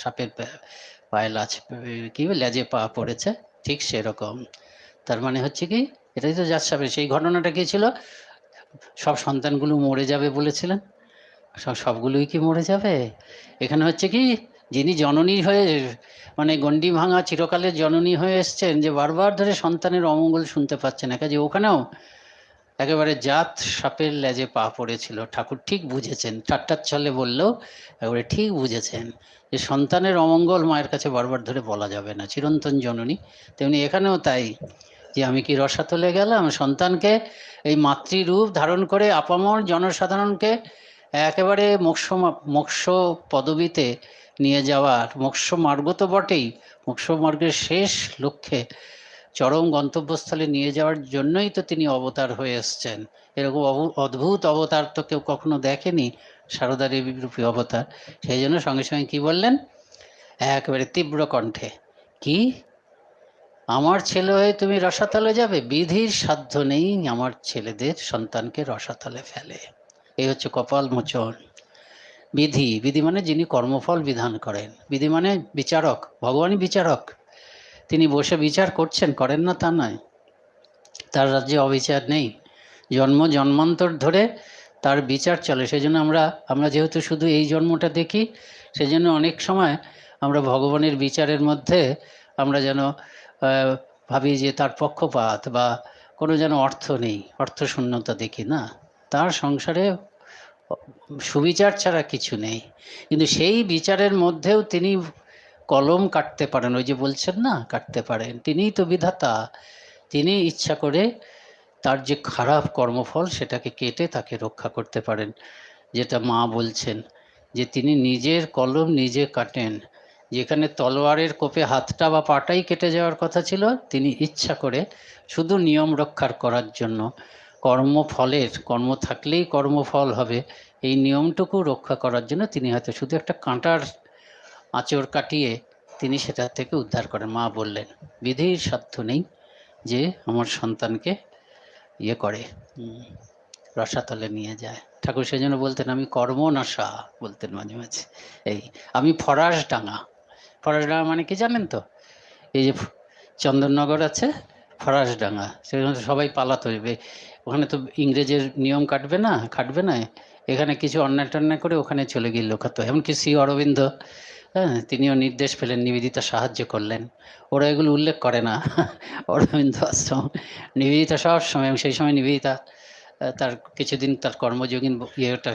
সাপের পায়ে কি লেজে পা পড়েছে, ঠিক সেরকম। তার মানে হচ্ছে কি, এটাই তো জাত সাপের। সেই ঘটনাটা কি ছিল, সব সন্তানগুলো মরে যাবে বলেছিলেন, সবগুলোই কি মরে যাবে? এখানে হচ্ছে কি, যিনি জননী হয়ে মানে গণ্ডি ভাঙা চিরকালের জননী হয়ে এসছেন, যে বারবার ধরে সন্তানের অমঙ্গল শুনতে পাচ্ছেন, কাজে ওখানেও একেবারে জাত সাপের লেজে পা পড়েছিল। ঠাকুর ঠিক বুঝেছেন, ঠাট্টার ছলে বললেও একেবারে ঠিক বুঝেছেন যে সন্তানের অমঙ্গল মায়ের কাছে বারবার ধরে বলা যাবে না, চিরন্তন জননী। তেমনি এখানেও তাই, যে আমি কি রসাতলে গেলাম, সন্তানকে এই মাতৃরূপ ধারণ করে আপামর জনসাধারণকে একেবারে মোক্ষ পদবীতে নিয়ে যাওয়ার, মোক্ষ মার্গ তো বটেই, মোক্ষ মার্গের শেষ লক্ষ্যে চরম গন্তব্যস্থলে নিয়ে যাওয়ার জন্যই তো তিনি অবতার হয়ে এসছেন। এরকম অদ্ভুত অবতার তো কেউ কখনো দেখেনি, সারদা দেবী রূপী অবতার। সেই জন্য সঙ্গে সঙ্গে কি বললেন, একেবারে তীব্র কণ্ঠে, কি আমার ছেলে হয়ে তুমি রসাতলে যাবে? বিধির সাধ্য নেই আমার ছেলেদের সন্তানকে রসাতলে ফেলে। এই হচ্ছে কপাল মোচন। বিধি, বিধি মানে যিনি কর্মফল বিধান করেন। বিধি মানে বিচারক, ভগবানই বিচারক। তিনি বসে বিচার করছেন, করেন না তা নয়, তার রাজ্যে অবিচার নেই, জন্ম জন্মান্তর ধরে তার বিচার চলে। সেই জন্য আমরা যেহেতু শুধু এই জন্মটা দেখি, সেই জন্য অনেক সময় আমরা ভগবানের বিচারের মধ্যে আমরা যেন ভাবি যে তার পক্ষপাত বা কোনো যেন অর্থ নেই, অর্থশূন্যতা দেখি না। তার সংসারে সুবিচার ছাড়া কিছু নেই, কিন্তু সেই বিচারের মধ্যেও তিনি কলম কাটতে পারেন। ওই যে বলছেন না, কাটতে পারেন, তিনিই তো বিধাতা। তিনি ইচ্ছা করে তার যে খারাপ কর্মফল সেটাকে কেটে তাকে রক্ষা করতে পারেন। যেটা মা বলছেন যে তিনি নিজের কলম নিজে কাটেন। যেখানে তলোয়ারের কোপে হাতটা বা পাটাই কেটে যাওয়ার কথা ছিল, তিনি ইচ্ছা করে শুধু নিয়ম রক্ষার করার জন্য, কর্মফলের, কর্ম থাকলেই কর্মফল হবে, এই নিয়মটুকু রক্ষা করার জন্য তিনি হয়তো শুধু একটা কাঁটার আঁচড় কাটিয়ে তিনি সেটা থেকে উদ্ধার করেন। মা বললেন বিধির সাধ্য নেই যে আমার সন্তানকে ইয়ে করে, রসাতলে নিয়ে যায়। ঠাকুর সেই জন্য বলতেন আমি কর্মনাশা, বলতেন মাঝে মাঝে। এই আমি ফরাসডাঙ্গা। ফরাসডাঙ্গা মানে কি জানেন তো? এই যে চন্দননগর আছে, ফরাসডাঙ্গা, সেখানে সবাই পালাতে হবে। ওখানে তো ইংরেজের নিয়ম খাটবে না। এখানে কিছু অন্যায় টন্যায় করে ওখানে চলে গিয়ে লোকাতো। এমনকি শ্রী অরবিন্দ, হ্যাঁ, তিনিও নির্দেশ পেলেন, নিবেদিতা সাহায্য করলেন। ওরা এগুলো উল্লেখ করে না। অরবিন্দ আশ্রম, নিবেদিতা সব সময়, সেই সময় নিবেদিতা তার কিছুদিন তার কর্মযোগিন ইয়েটা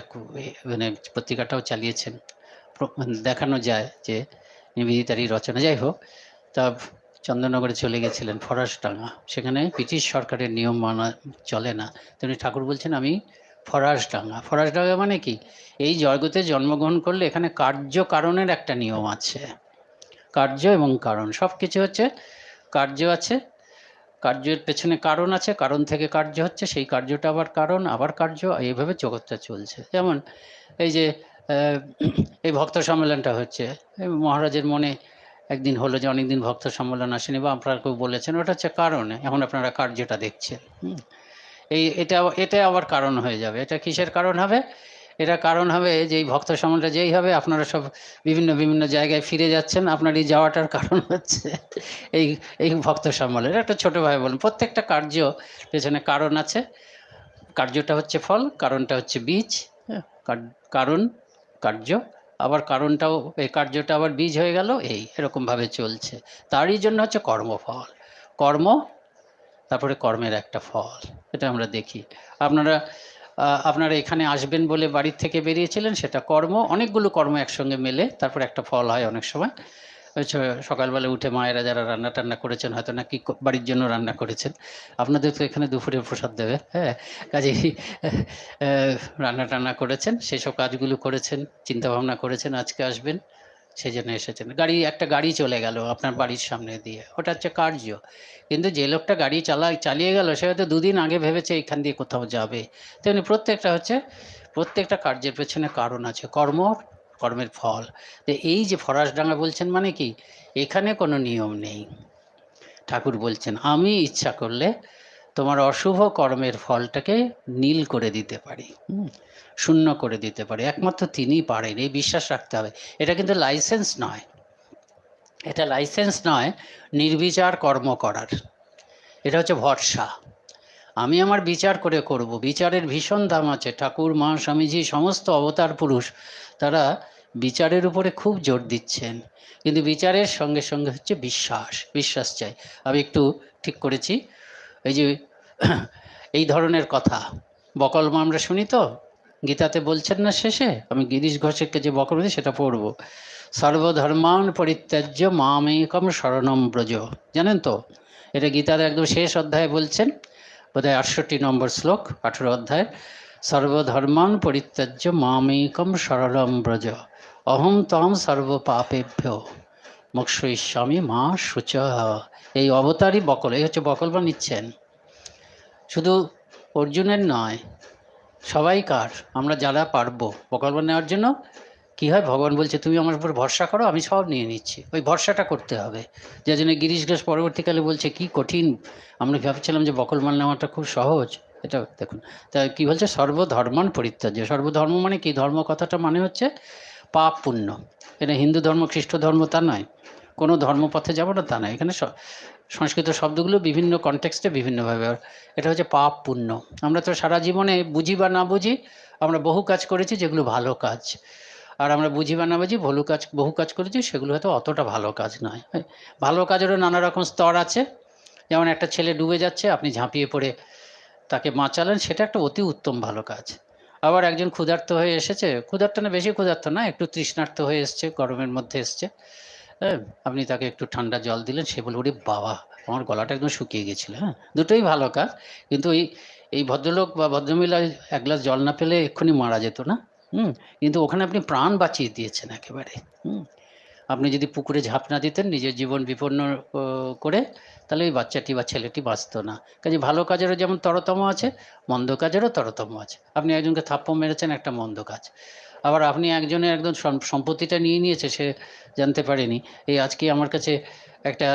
মানে পত্রিকাটাও চালিয়েছেন। দেখানো যায় যে নিবেদিতারই রচনা। যাই হোক, তা চন্দননগরে চলে গেছিলেন, ফরাসডাঙ্গা, সেখানে ব্রিটিশ সরকারের নিয়ম মানা চলে না। তেমনি ঠাকুর বলছেন আমি ফরাসডাঙ্গা। ফরাসডাঙ্গা মানে কি, এই জগতে জন্মগ্রহণ করলে এখানে কার্য কারণের একটা নিয়ম আছে। কার্য এবং কারণ, সব কিছু হচ্ছে কার্য আছে, কার্যের পেছনে কারণ আছে, কারণ থেকে কার্য হচ্ছে, সেই কার্যটা আবার কারণ, আবার কার্য, এইভাবে জগৎটা চলছে। যেমন এই যে এই ভক্ত সম্মেলনটা হচ্ছে, মহারাজের মনে একদিন হলো যে অনেকদিন ভক্ত সম্মেলন আসেনি, বা আপনারা কেউ বলেছেন, ওটা হচ্ছে কারণে। এখন আপনারা কার্যটা দেখছেন। এটা আবার কারণ হয়ে যাবে। এটা কিসের কারণ হবে? এটা কারণ হবে যে এই ভক্ত সম্মেলনটা যেই হবে, আপনারা সব বিভিন্ন জায়গায় ফিরে যাচ্ছেন, আপনার এই যাওয়াটার কারণ হচ্ছে এই ভক্ত সম্মেলন। একটা ছোটো ভাই বলেন, প্রত্যেকটা কার্য পেছনে কারণ আছে, কার্যটা হচ্ছে ফল, কারণটা হচ্ছে বীজ। কারণ কার্য, আবার কারণটাও, এই কার্যটা আবার বীজ হয়ে গেল, এরকমভাবে চলছে। তারই জন্য হচ্ছে কর্মফল। কর্ম, তারপরে কর্মের একটা ফল, এটা আমরা দেখি। আপনারা এখানে আসবেন বলে বাড়ির থেকে বেরিয়েছিলেন, সেটা কর্ম। অনেকগুলো কর্ম একসঙ্গে মেলে তারপর একটা ফল হয় অনেক সময়। সকালবেলা উঠে মায়েরা যারা রান্না টান্না করেছেন, হয়তো না কি বাড়ির জন্য রান্না করেছেন, আপনাদের তো এখানে দুপুরে প্রসাদ দেবে, হ্যাঁ, কাজেই রান্না টান্না করেছেন, সেসব কাজগুলো করেছেন, চিন্তাভাবনা করেছেন আজকে আসবেন, সেই জন্য এসেছেন। একটা গাড়ি চলে গেল আপনার বাড়ির সামনে দিয়ে, ওটা হচ্ছে কার্য। কিন্তু যে লোকটা গাড়ি চালিয়ে গেল, সে হয়তো দুদিন আগে ভেবেছে এখান দিয়ে কোথাও যাবে। তেমনি প্রত্যেকটা কার্যের পেছনে কারণ আছে, কর্মের ফল। তো এই যে ফরাসডাঙ্গা বলছেন মানে কি, এখানে কোনো নিয়ম নেই। ঠাকুর বলছেন আমি ইচ্ছা করলে তোমার অশুভ কর্মের ফলটাকে নীল করে দিতে পারি, শূন্য করে দিতে পারি, একমাত্র তিনিই পারেন, এই বিশ্বাস রাখতে হবে। এটা কিন্তু লাইসেন্স নয়, এটা লাইসেন্স নয় নির্বিচার কর্ম করার, এটা হচ্ছে ভরসা। আমি আমার বিচার করে করব, বিচারের ভীষণ দাম আছে। ঠাকুর, মা, স্বামীজি, সমস্ত অবতার পুরুষ, তারা বিচারের উপরে খুব জোর দিচ্ছেন, কিন্তু বিচারের সঙ্গে সঙ্গে হচ্ছে বিশ্বাস চাই। আমি একটু ঠিক করেছি, এই যে এই ধরনের কথা বকলমা আমরা শুনি তো, গীতাতে বলছেন না শেষে, আমি গিরিশ ঘোষকে যে বকলম সেটা পড়ব। সর্বধর্মান পরিত্যাজ্য মামেকম শরণম ব্রজ, জানেন তো? এটা গীতার একদম শেষ অধ্যায়ে বলছেন, বোধহয় 68 নম্বর শ্লোক 18 অধ্যায়। সর্বধর্মান পরিত্যাজ্য মামেকম শরণম ব্রজ অহং ত্বং সর্ব পাপেভ্য মোক্ষয়িষ্যামি মা শুচ। এই অবতারই বকল, এই হচ্ছে বকলমা নিচ্ছেন। শুধু অর্জুনের নয়, সবাইকার, আমরা যারা পারবো বকলমা নেওয়ার জন্য কি হয়, ভগবান বলছে তুমি আমার উপর ভরসা করো, আমি সব নিয়ে নিচ্ছি। ওই ভরসাটা করতে হবে। যার জন্য গিরিশ ঘোষ পরবর্তীকালে বলছে কি কঠিন, আমরা ভাবছিলাম যে বকলমা নেওয়াটা খুব সহজ। এটা দেখুন, তা কি বলছে, সর্বধর্মান পরিত্যাজ্য। সর্বধর্ম মানে কি, ধর্ম কথাটা মানে হচ্ছে পাপ পুণ্য। এটা হিন্দু ধর্ম খ্রিস্ট ধর্ম তা নয়, কোনো ধর্মপথে যাবো না তা নয়। এখানে সংস্কৃত শব্দগুলো বিভিন্ন কনটেক্সটে বিভিন্নভাবে, এটা হচ্ছে পাপ পুণ্য। আমরা তো সারা জীবনে বুঝি বা না বুঝি আমরা বহু কাজ করেছি যেগুলো ভালো কাজ, আর আমরা বুঝি বা না বুঝি বহু কাজ করেছি সেগুলো হয়তো অতটা ভালো কাজ নয়। ভালো কাজেরও নানা রকম স্তর আছে। যেমন একটা ছেলে ডুবে যাচ্ছে, আপনি ঝাঁপিয়ে পড়ে তাকে বাঁচালেন, সেটা একটা অতি উত্তম ভালো কাজ। আবার একজন ক্ষুধার্ত হয়ে এসেছে, ক্ষুধার্ত না, বেশি ক্ষুধার্ত না, একটু তৃষ্ণার্ত হয়ে এসছে, গরমের মধ্যে এসছে, হ্যাঁ, আপনি তাকে একটু ঠান্ডা জল দিলেন, সে বলে ওরে বাবা আমার গলাটা একদম শুকিয়ে গেছিল। হ্যাঁ, দুটোই ভালো কাজ, কিন্তু এই ভদ্রলোক বা ভদ্রমহিলা এক গ্লাস জল না পেলে এক্ষুনি মারা যেত না। কিন্তু ওখানে আপনি প্রাণ বাঁচিয়ে দিয়েছেন একেবারে। আপনি যদি পুকুরে ঝাঁপ না দিতেন, নিজের জীবন বিপন্ন করে, তাহলে ওই বাচ্চাটি বা ছেলেটি বাঁচত না। কাজে ভালো কাজেরও যেমন তরতম আছে, মন্দ কাজেরও তরতম আছে। আপনি একজনকে থাপ্পড় মেরেছেন, একটা মন্দ কাজ। আবার আপনি একজনের একদম সম্পত্তিটা নিয়ে নিয়েছে, সে জানতে পারেনি। এই আজকে আমার কাছে একটা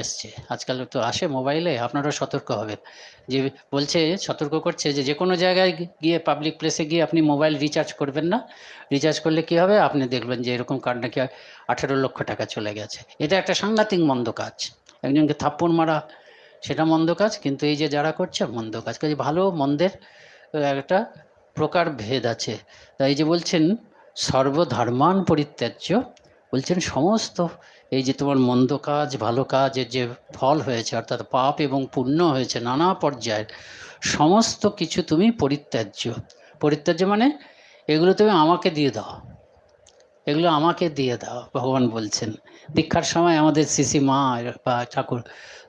এসছে, আজকাল তো আসে মোবাইলে, আপনারাও সতর্ক হবেন, যে বলছে, সতর্ক করছে যে কোনো জায়গায় গিয়ে, পাবলিক প্লেসে গিয়ে আপনি মোবাইল রিচার্জ করবেন না। রিচার্জ করলে কি হবে, আপনি দেখবেন যে এরকম কার্ড নাকি 18 লক্ষ টাকা চলে গেছে। এটা একটা সাংঘাতিক মন্দ কাজ। একজনকে থাপ্পড় মারা সেটা মন্দ কাজ, কিন্তু এই যে যারা করছে মন্দ কাজ। কাজে ভালো মন্দের একটা প্রকার ভেদ আছে। তাই যে বলছেন সর্বধর্মান পরিত্যাজ্য, বলছেন সমস্ত এই যে তোমার মন্দ কাজ ভালো কাজের যে ফল হয়েছে, অর্থাৎ পাপ এবং পুণ্য হয়েছে নানা পর্যায়ের, সমস্ত কিছু তুমি পরিত্যাজ্য। পরিত্যাজ্য মানে এগুলো তুমি আমাকে দিয়ে দাও, এগুলো আমাকে দিয়ে দাও, ভগবান বলছেন। দীক্ষার সময় আমাদের শিশি মা বা ঠাকুর,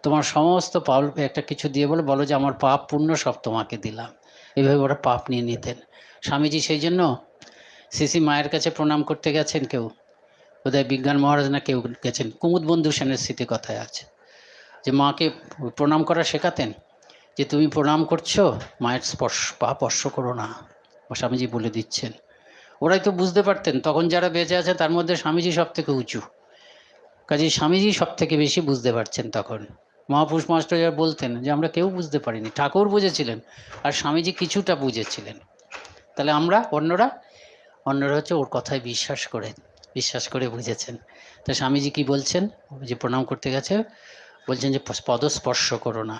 তোমার সমস্ত পাপ একটা কিছু দিয়ে বলো যে আমার পাপ পুণ্য সব তোমাকে দিলাম। এইভাবে ওরা পাপ নিয়ে নিতেন। স্বামীজি সেই জন্য শিশি মায়ের কাছে প্রণাম করতে গেছেন, কেউ বোধহয় বিজ্ঞান মহারাজ না কেউ গেছেন, কুমুদ বন্ধু সেনের স্মৃতি কথায় আছে, যে মাকে প্রণাম করা শেখাতেন, যে তুমি প্রণাম করছো, মায়ের পা স্পর্শ করো না, স্বামীজি বলে দিচ্ছেন। ওরাই তো বুঝতে পারতেন, তখন যারা বেঁচে আছে তার মধ্যে স্বামীজি সব থেকে উঁচু, কাজেই স্বামীজি সব থেকে বেশি বুঝতে পারছেন। তখন মহাপুরুষ মাস্টার বলতেন যে আমরা কেউ বুঝতে পারিনি, ঠাকুর বুঝেছিলেন আর স্বামীজি কিছুটা বুঝেছিলেন। তাহলে আমরা অন্যরা হচ্ছে ওর কথায় বিশ্বাস করে বুঝেছেন। তো স্বামীজি কি বলছেন, যে প্রণাম করতে গেছে, বলছেন যে পদস্পর্শ করো না।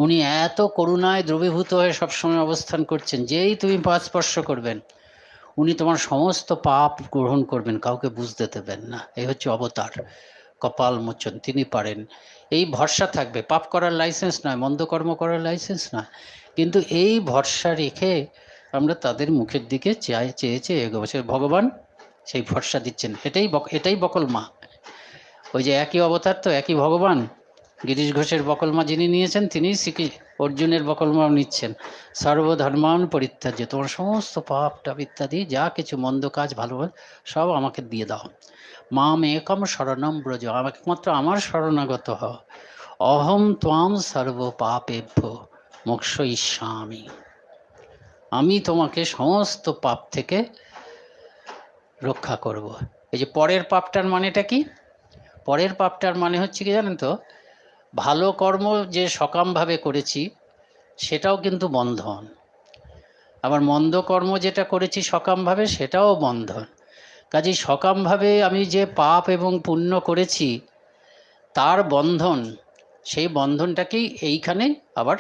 উনি এত করুণায় দ্রবীভূত হয়ে সবসময় অবস্থান করছেন, যেই তুমি পা স্পর্শ করবেন উনি তোমার সমস্ত পাপ গ্রহণ করবেন, কাউকে বুঝতে দেবেন না। এই হচ্ছে অবতার, কপাল মোচন, তিনি পারেন। এই ভরসা থাকবে, পাপ করার লাইসেন্স নয়, মন্দ কর্ম করার লাইসেন্স নয়, কিন্তু এই ভরসা রেখে আমরা তাদের মুখের দিকে চেয়ে এগোবো। ভগবান সেই ভরসা দিচ্ছেন, এটাই বকলমা। ওই যে একই অবতার তো একই ভগবান, গিরিশ ঘোষের বকলমা যিনি নিয়েছেন তিনি অর্জুনের বকলমাও নিচ্ছেন। সর্বধর্মান পরিত্যাজ্য, তোমার সমস্ত পাপ টাপ ইত্যাদি যা কিছু মন্দ কাজ ভালো সব আমাকে দিয়ে দাও। মাম একম শরণম ব্রজ, আমাকে মাত্র আমার শরণাগত হও। অহম ত্বাম সর্ব পাপেভ্য মোক্ষয়িষ্যামি, আমি তোমাকে সমস্ত পাপ থেকে রক্ষা করব। এই যে পরের পাপটার মানেটা কি, পরের পাপটার মানে হচ্ছে কি জানেন তো, ভালো কর্ম যে সকামভাবে করেছি সেটাও কিন্তু বন্ধন, আবার মন্দ কর্ম যেটা করেছি সকামভাবে সেটাও বন্ধন। কাজেই সকামভাবে আমি যে পাপ এবং পুণ্য করেছি তার বন্ধন, সেই বন্ধনটাকেই এইখানে আবার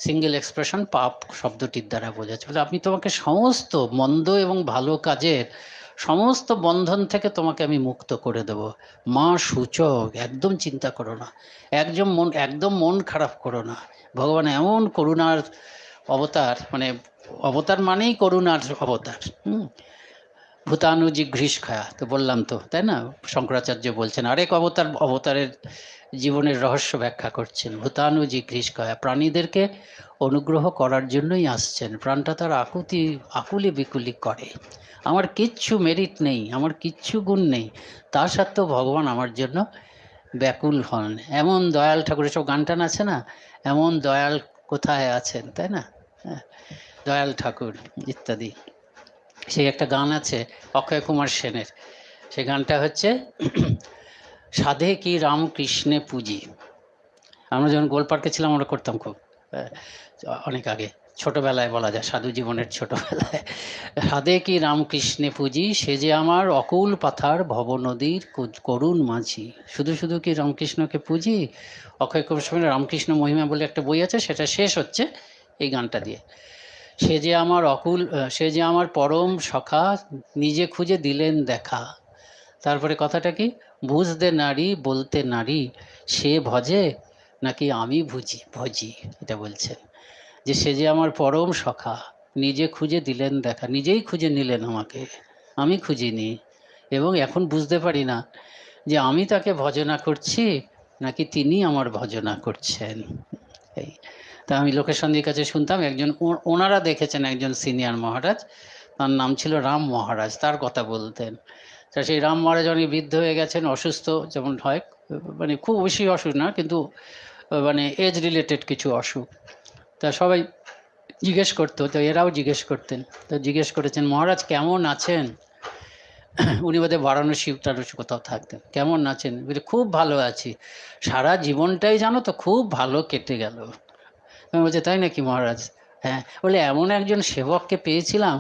সিঙ্গেল এক্সপ্রেশন পাপ শব্দটির দ্বারা বোঝাচ্ছে। বলে আপনি তোমাকে সমস্ত মন্দ এবং ভালো কাজের সমস্ত বন্ধন থেকে তোমাকে আমি মুক্ত করে দেব। মা সূচক, একদম চিন্তা করো না, একদম মন খারাপ করো না, ভগবান এমন করুণার অবতার, মানে অবতার মানেই করুণার অবতার। ভূতানু জিঘ্রিষ্খয়া, তো বললাম তো, তাই না? শঙ্করাচার্য বলছেন আরেক অবতারের জীবনের রহস্য ব্যাখ্যা করছেন। ভূতানু জিঘ্রিষ্খয়া, প্রাণীদেরকে অনুগ্রহ করার জন্যই আসছেন। প্রাণটা তার আকুলি বিকুলি করে। আমার কিচ্ছু মেরিট নেই, আমার কিচ্ছু গুণ নেই, তা সত্ত্বেও ভগবান আমার জন্য ব্যাকুল হন। এমন দয়াল ঠাকুর, এসব গান টান আছে না, এমন দয়াল কোথায় আছেন, তাই না? দয়াল ঠাকুর ইত্যাদি। সেই একটা গান আছে অক্ষয় কুমার সেনের, সেই গানটা হচ্ছে সাধে কি রামকৃষ্ণে পুঁজি। আমরা যখন গোলপার্কে ছিলাম আমরা করতাম খুব, অনেক আগে, ছোটবেলায় বলা যায়, সাধু জীবনের ছোটবেলায়। সাধে কি রামকৃষ্ণে পুঁজি, সে যে আমার অকুল পাথার ভব নদীর করুণ মাঝি। শুধু শুধু কি রামকৃষ্ণকে পুঁজি। অক্ষয় কুমার সেনের রামকৃষ্ণ মহিমা বলে একটা বই আছে, সেটা শেষ হচ্ছে এই গানটা দিয়ে। সে যে আমার পরম সখা, নিজে খুঁজে দিলেন দেখা। তারপরে কথাটা কি, বুঝতে নারী বলতে নারী, সে ভজে নাকি আমি ভজি। এটা বলছেন যে সে যে আমার পরম সখা, নিজে খুঁজে দিলেন দেখা, নিজেই খুঁজে নিলেন আমাকে, আমি খুঁজিনি। এবং এখন বুঝতে পারি না যে আমি তাকে ভজনা করছি নাকি তিনি আমার ভজনা করছেন। এই তা আমি লোকের সন্ধির কাছে শুনতাম, একজন ওনারা দেখেছেন একজন সিনিয়র মহারাজ, তার নাম ছিল রাম মহারাজ, তার কথা বলতেন। তা সেই রাম মহারাজ অনেক বৃদ্ধ হয়ে গেছেন, অসুস্থ, যেমন হয়, মানে খুব বেশি অসুখ না, কিন্তু মানে এজ রিলেটেড কিছু অসুখ। তা সবাই জিজ্ঞেস করতো, তো এরাও জিজ্ঞেস করতেন, তো জিজ্ঞেস করেছেন মহারাজ কেমন আছেন। উনি বোধহয় বারাণসী টারাণসী কোথাও থাকতেন। কেমন আছেন, বলে খুব ভালো আছি, সারা জীবনটাই জানো তো খুব ভালো কেটে গেল। আমি বলছি তাই নাকি মহারাজ? হ্যাঁ। বলে এমন একজন সেবককে পেয়েছিলাম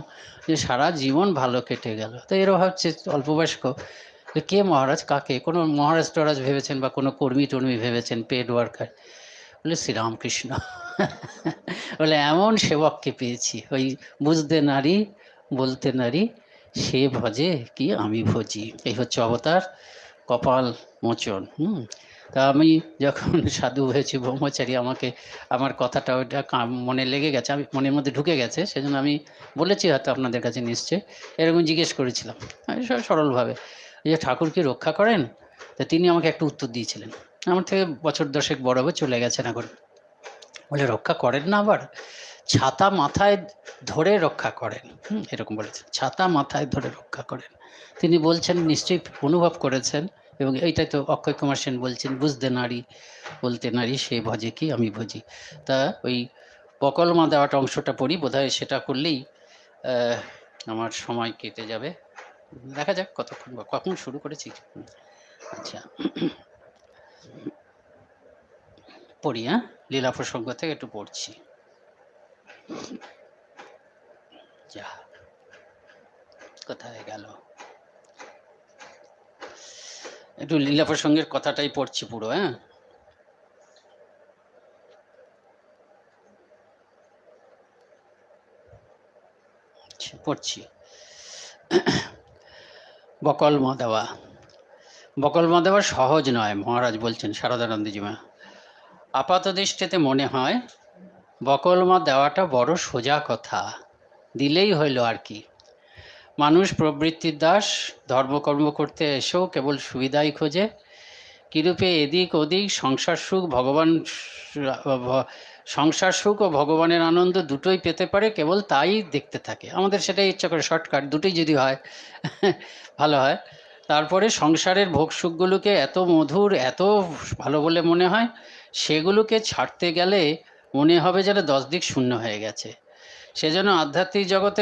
যে সারা জীবন ভালো কেটে গেল। তো এরা ভাবছে অল্প বয়স্ক, কে মহারাজ, কাকে, কোনো মহারাজ টরাজ ভেবেছেন বা কোনো কর্মী টর্মী ভেবেছেন, পেড ওয়ার্কার? বলে শ্রীরামকৃষ্ণ। বলে এমন সেবককে পেয়েছি, ওই বুঝতে নারী বলতে নারী, সে ভজে কি আমি ভজি। এই হচ্ছে অবতার, কপাল মোচন। তা আমি যখন সাধু হয়েছি ব্রহ্মচারী, আমাকে আমার কথাটা ওইটা মনে লেগে গেছে, আমি মনের মধ্যে ঢুকে গেছে, সেজন্য আমি বলেছি হয়তো আপনাদের কাছে নিশ্চয়। এরকম জিজ্ঞেস করেছিলাম আমি সরলভাবে, যে ঠাকুর কি রক্ষা করেন? তা তিনি আমাকে একটা উত্তর দিয়েছিলেন, আমার থেকে বছর 10 বড় হবে, চলে গেছেন এখন। বলে রক্ষা করেন না, আবার ছাতা মাথায় ধরে রক্ষা করেন। এরকম বলেছেন, ছাতা মাথায় ধরে রক্ষা করেন। তিনি বলছেন নিশ্চয়ই অনুভব করেছেন, এবং এইটাই তো অক্ষয় কুমার সেন বলছেন, বুঝতে নারী বলতে নারী, সে ভজে কি আমি ভজি। তা ওই বকলমা দেওয়াটা অংশটা পড়ি, বোধহয় সেটা করলেই আমার সময় কেটে যাবে। দেখা যাক কতক্ষণ, কখন শুরু করেছি। আচ্ছা পড়ি, হ্যাঁ, লীলা প্রসঙ্গ থেকে একটু পড়ছি। যা কোথায় গেল, একটু লীলা প্রসঙ্গের কথাটাই পড়ছি পুরো। হ্যাঁ, পড়ছি। বকলমা দেওয়া, বকলমা দেওয়া সহজ নয়, মহারাজ বলছেন শারদানন্দজি মা। আপাত দৃষ্টিতে মনে হয় বকলমা দেওয়াটা বড় সোজা কথা, দিলেই হইল আর কি। মানুষ প্রবৃত্তির দাস, ধর্মকর্ম করতে এসেও কেবল সুবিধাই খোঁজে। কিরূপে এদিক ওদিক সংসার সুখ ও ভগবানের আনন্দ দুটোই পেতে পারে, কেবল তাই দেখতে থাকে। আমাদের সেটাই ইচ্ছা করে, শর্টকাট দুটোই যদি হয় ভালো হয়। তারপরে সংসারের ভোগ সুখগুলোকে এত মধুর, এত ভালো বলে মনে হয়, সেগুলোকে ছাড়তে গেলে মনে হবে যেন 10 দিক শূন্য হয়ে গেছে। সেজন্য আধ্যাত্মিক জগতে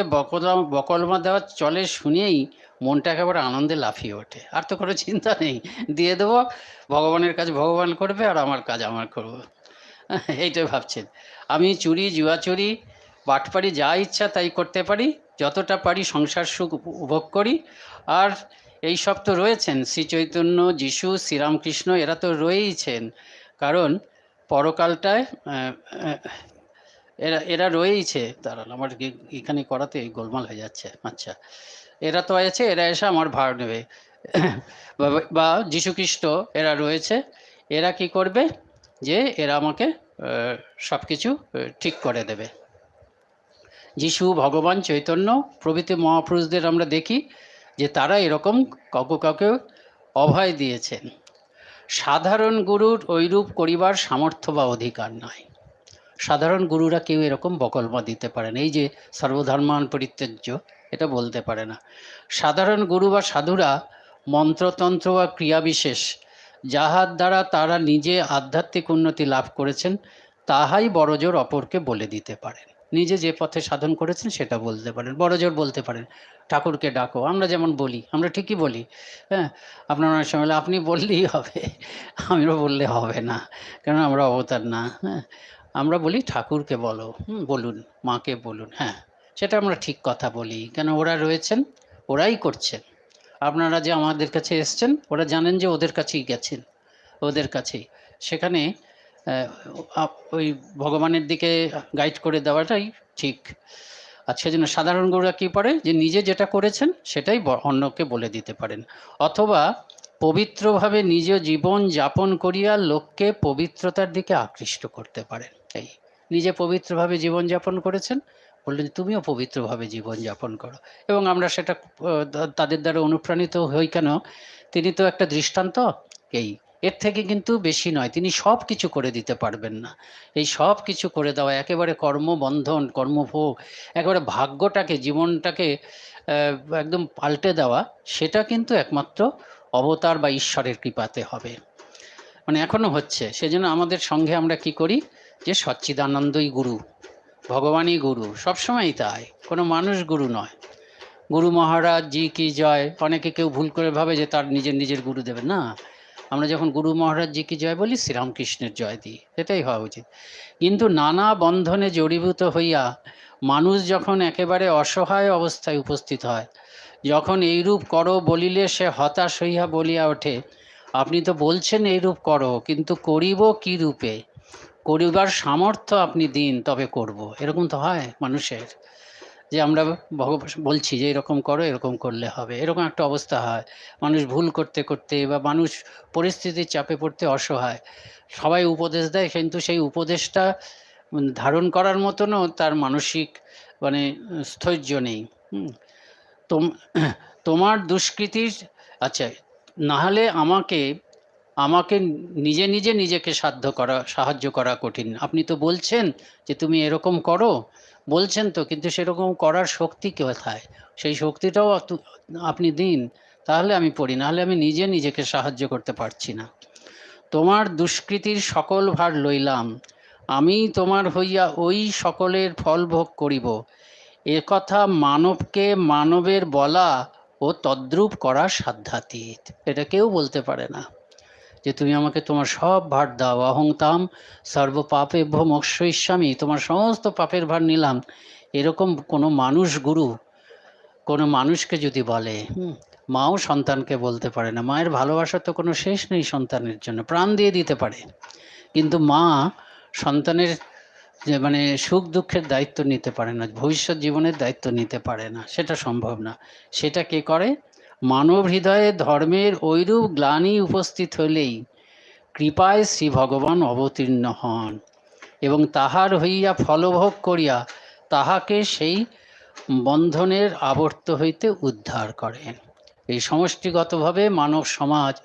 বকলমা দেওয়া চলে শুনেই মনটা একেবারে আনন্দে লাফিয়ে ওঠে। আর তো কোনো চিন্তা নেই, দিয়ে দেবো, ভগবানের কাজ ভগবান করবে আর আমার কাজ আমার করব। এইটাই ভাবছেন। আমি চুরি, জুয়াচুরি, বাটপারি, যা ইচ্ছা তাই করতে পারি, যতটা পারি সংসার সুখ উপভোগ করি। আর এই সব তো রয়েছেন শ্রী চৈতন্য, যিশু, শ্রীরামকৃষ্ণ, এরা তো রয়েইছেন, কারণ পরকালটায় এরা রয়েইছে। দাঁড়ান, আমার এখানে করাতে গোলমাল হয়ে যাচ্ছে। আচ্ছা, এরা তো আছে, এরা এসে আমার ভার নেবে। বা যীশুখ্রিস্ট, এরা রয়েছে, এরা কি করবে, যে এরা আমাকে সব কিছু ঠিক করে দেবে। যিশু, ভগবান, চৈতন্য প্রভৃতি মহাপুরুষদের আমরা দেখি যে তারা এরকম কাউকে কাউকে অভয় দিয়েছেন। সাধারণ গুরুর ঐরূপ করিবার সামর্থ্য বা অধিকার নয়। সাধারণ গুরুরা কেউ এরকম বকলমা দিতে পারে না, এই যে সর্বধর্মান পরিত্যাজ্য, এটা বলতে পারে না। সাধারণ গুরু বা সাধুরা মন্ত্রতন্ত্র বা ক্রিয়াবিশেষ যাহার দ্বারা তারা নিজে আধ্যাত্মিক উন্নতি লাভ করেছেন তাহাই বড়জোর অপরকে বলে দিতে পারেন। নিজে যে পথে সাধন করেছেন সেটা বলতে পারেন, বড়জোর বলতে পারেন। ঠাকুরকে ডাকো, আমরা যেমন বলি, আমরা ঠিকই বলি, হ্যাঁ, আপনার অনেক সময় আপনি বললেই হবে, আমরা বললে হবে না, কেন আমরা অবতার না। হ্যাঁ, আমরা বলি ঠাকুরকে বলো, বলুন, মাকে বলুন, হ্যাঁ, সেটা আমরা ঠিক কথা বলি, কেন ওরা রয়েছেন, ওরাই করছেন। আপনারা যে আমাদের কাছে এসছেন, ওরা জানেন যে ওদের কাছেই গেছেন, ওদের কাছেই, সেখানে ওই ভগবানের দিকে গাইড করে দেওয়াটাই ঠিক। আর সেজন্য সাধারণ গুরুরা কী পারে, যে নিজে যেটা করেছেন সেটাই অন্যকে বলে দিতে পারেন, অথবা পবিত্রভাবে নিজ জীবন যাপন করিয়া লোককে পবিত্রতার দিকে আকৃষ্ট করতে পারেন। এই নিজে পবিত্রভাবে জীবনযাপন করেছেন, বললেন তুমিও পবিত্রভাবে জীবনযাপন করো, এবং আমরা সেটা তাদের দ্বারা অনুপ্রাণিত হই। কেন? তিনি তো একটা দৃষ্টান্ত, এই এর থেকে কিন্তু বেশি নয়। তিনি সব কিছু করে দিতে পারবেন না। এই সব কিছু করে দেওয়া, একেবারে কর্মবন্ধন, কর্মভোগ, একেবারে ভাগ্যটাকে, জীবনটাকে একদম পাল্টে দেওয়া, সেটা কিন্তু একমাত্র অবতার বা ঈশ্বরের কৃপাতে হবে, মানে এখনো হচ্ছে। সেজন্য আমাদের সঙ্গে আমরা কি করি, যে সচ্চিদানন্দই গুরু, ভগবানই গুরু, সবসময়ই তাই, কোনো মানুষ গুরু নয়। গুরু মহারাজ জি কি জয়, অনেকে কেউ ভুল করে ভাবে যে তার নিজের নিজের গুরু দেবে না। আমরা যখন গুরু মহারাজ জি কি জয় বলি, শ্রীরামকৃষ্ণের জয় দিই, এটাই হওয়া উচিত। কিন্তু নানা বন্ধনে জড়ীভূত হইয়া মানুষ যখন একেবারে অসহায় অবস্থায় উপস্থিত হয়, যখন এইরূপ করো বলিলে সে হতাশ হইয়া বলিয়া ওঠে, আপনি তো বলছেন এইরূপ করো, কিন্তু করিব কি রূপে, করিবার সামর্থ্য আপনি দিন তবে করব। এরকম তো হয় মানুষের, যে আমরা বলছি যে এরকম করো, এরকম করলে হবে, এরকম একটা অবস্থা হয়। মানুষ ভুল করতে করতে বা মানুষ পরিস্থিতির চাপে পড়তে অসহায়, সবাই উপদেশ দেয়, কিন্তু সেই উপদেশটা ধারণ করার মতনও তার মানসিক মানে স্থৈর্য নেই। তোমার দুষ্কৃতির, আচ্ছা, না হলে আমাকে আমাকে নিজে নিজে নিজেকে সাহায্য করা কঠিন। আপনি তো বলছেন যে তুমি এরকম করো, বলছেন তো, কিন্তু সেরকম করার শক্তি কোথায়? সেই শক্তিটাও আপনি দিন, তাহলে আমি পড়ি, নাহলে আমি নিজে নিজেকে সাহায্য করতে পারছি না। তোমার দুষ্কৃতির সকল ভার লইলাম, আমি তোমার হইয়া ওই সকলের ফল ভোগ করিব, এ কথা মানবকে মানবের বলা ও তদ্রূপ করা সাধ্যাতীত। এটা কেউ বলতে পারে না যে তুমি আমাকে তোমার সব ভার দাও, অহং তাম সর্ব পাপেভ্যো মোক্ষয়িষ্যামি, তোমার সমস্ত পাপের ভার নিলাম, এরকম কোনো মানুষ গুরু কোনো মানুষকে যদি বলে, মাও সন্তানকে বলতে পারে না। মায়ের ভালোবাসা তো কোনো শেষ নেই সন্তানের জন্য, প্রাণ দিয়ে দিতে পারে, কিন্তু মা সন্তানের যে মানে সুখ দুঃখের দায়িত্ব নিতে পারে না, ভবিষ্যৎ জীবনের দায়িত্ব নিতে পারে না, সেটা সম্ভব না। সেটা কে করে? মানব হৃদয়ে ধর্মের ঐরূপ গ্লানি উপস্থিত হলেই কৃপায় শ্রী ভগবান অবতীর্ণ হন এবং তাহার হইয়া ফলভোগ করিয়া তাহাকে সেই বন্ধনের আবর্ত হইতে উদ্ধার করেন। এই সমষ্টিগতভাবে মানব সমাজ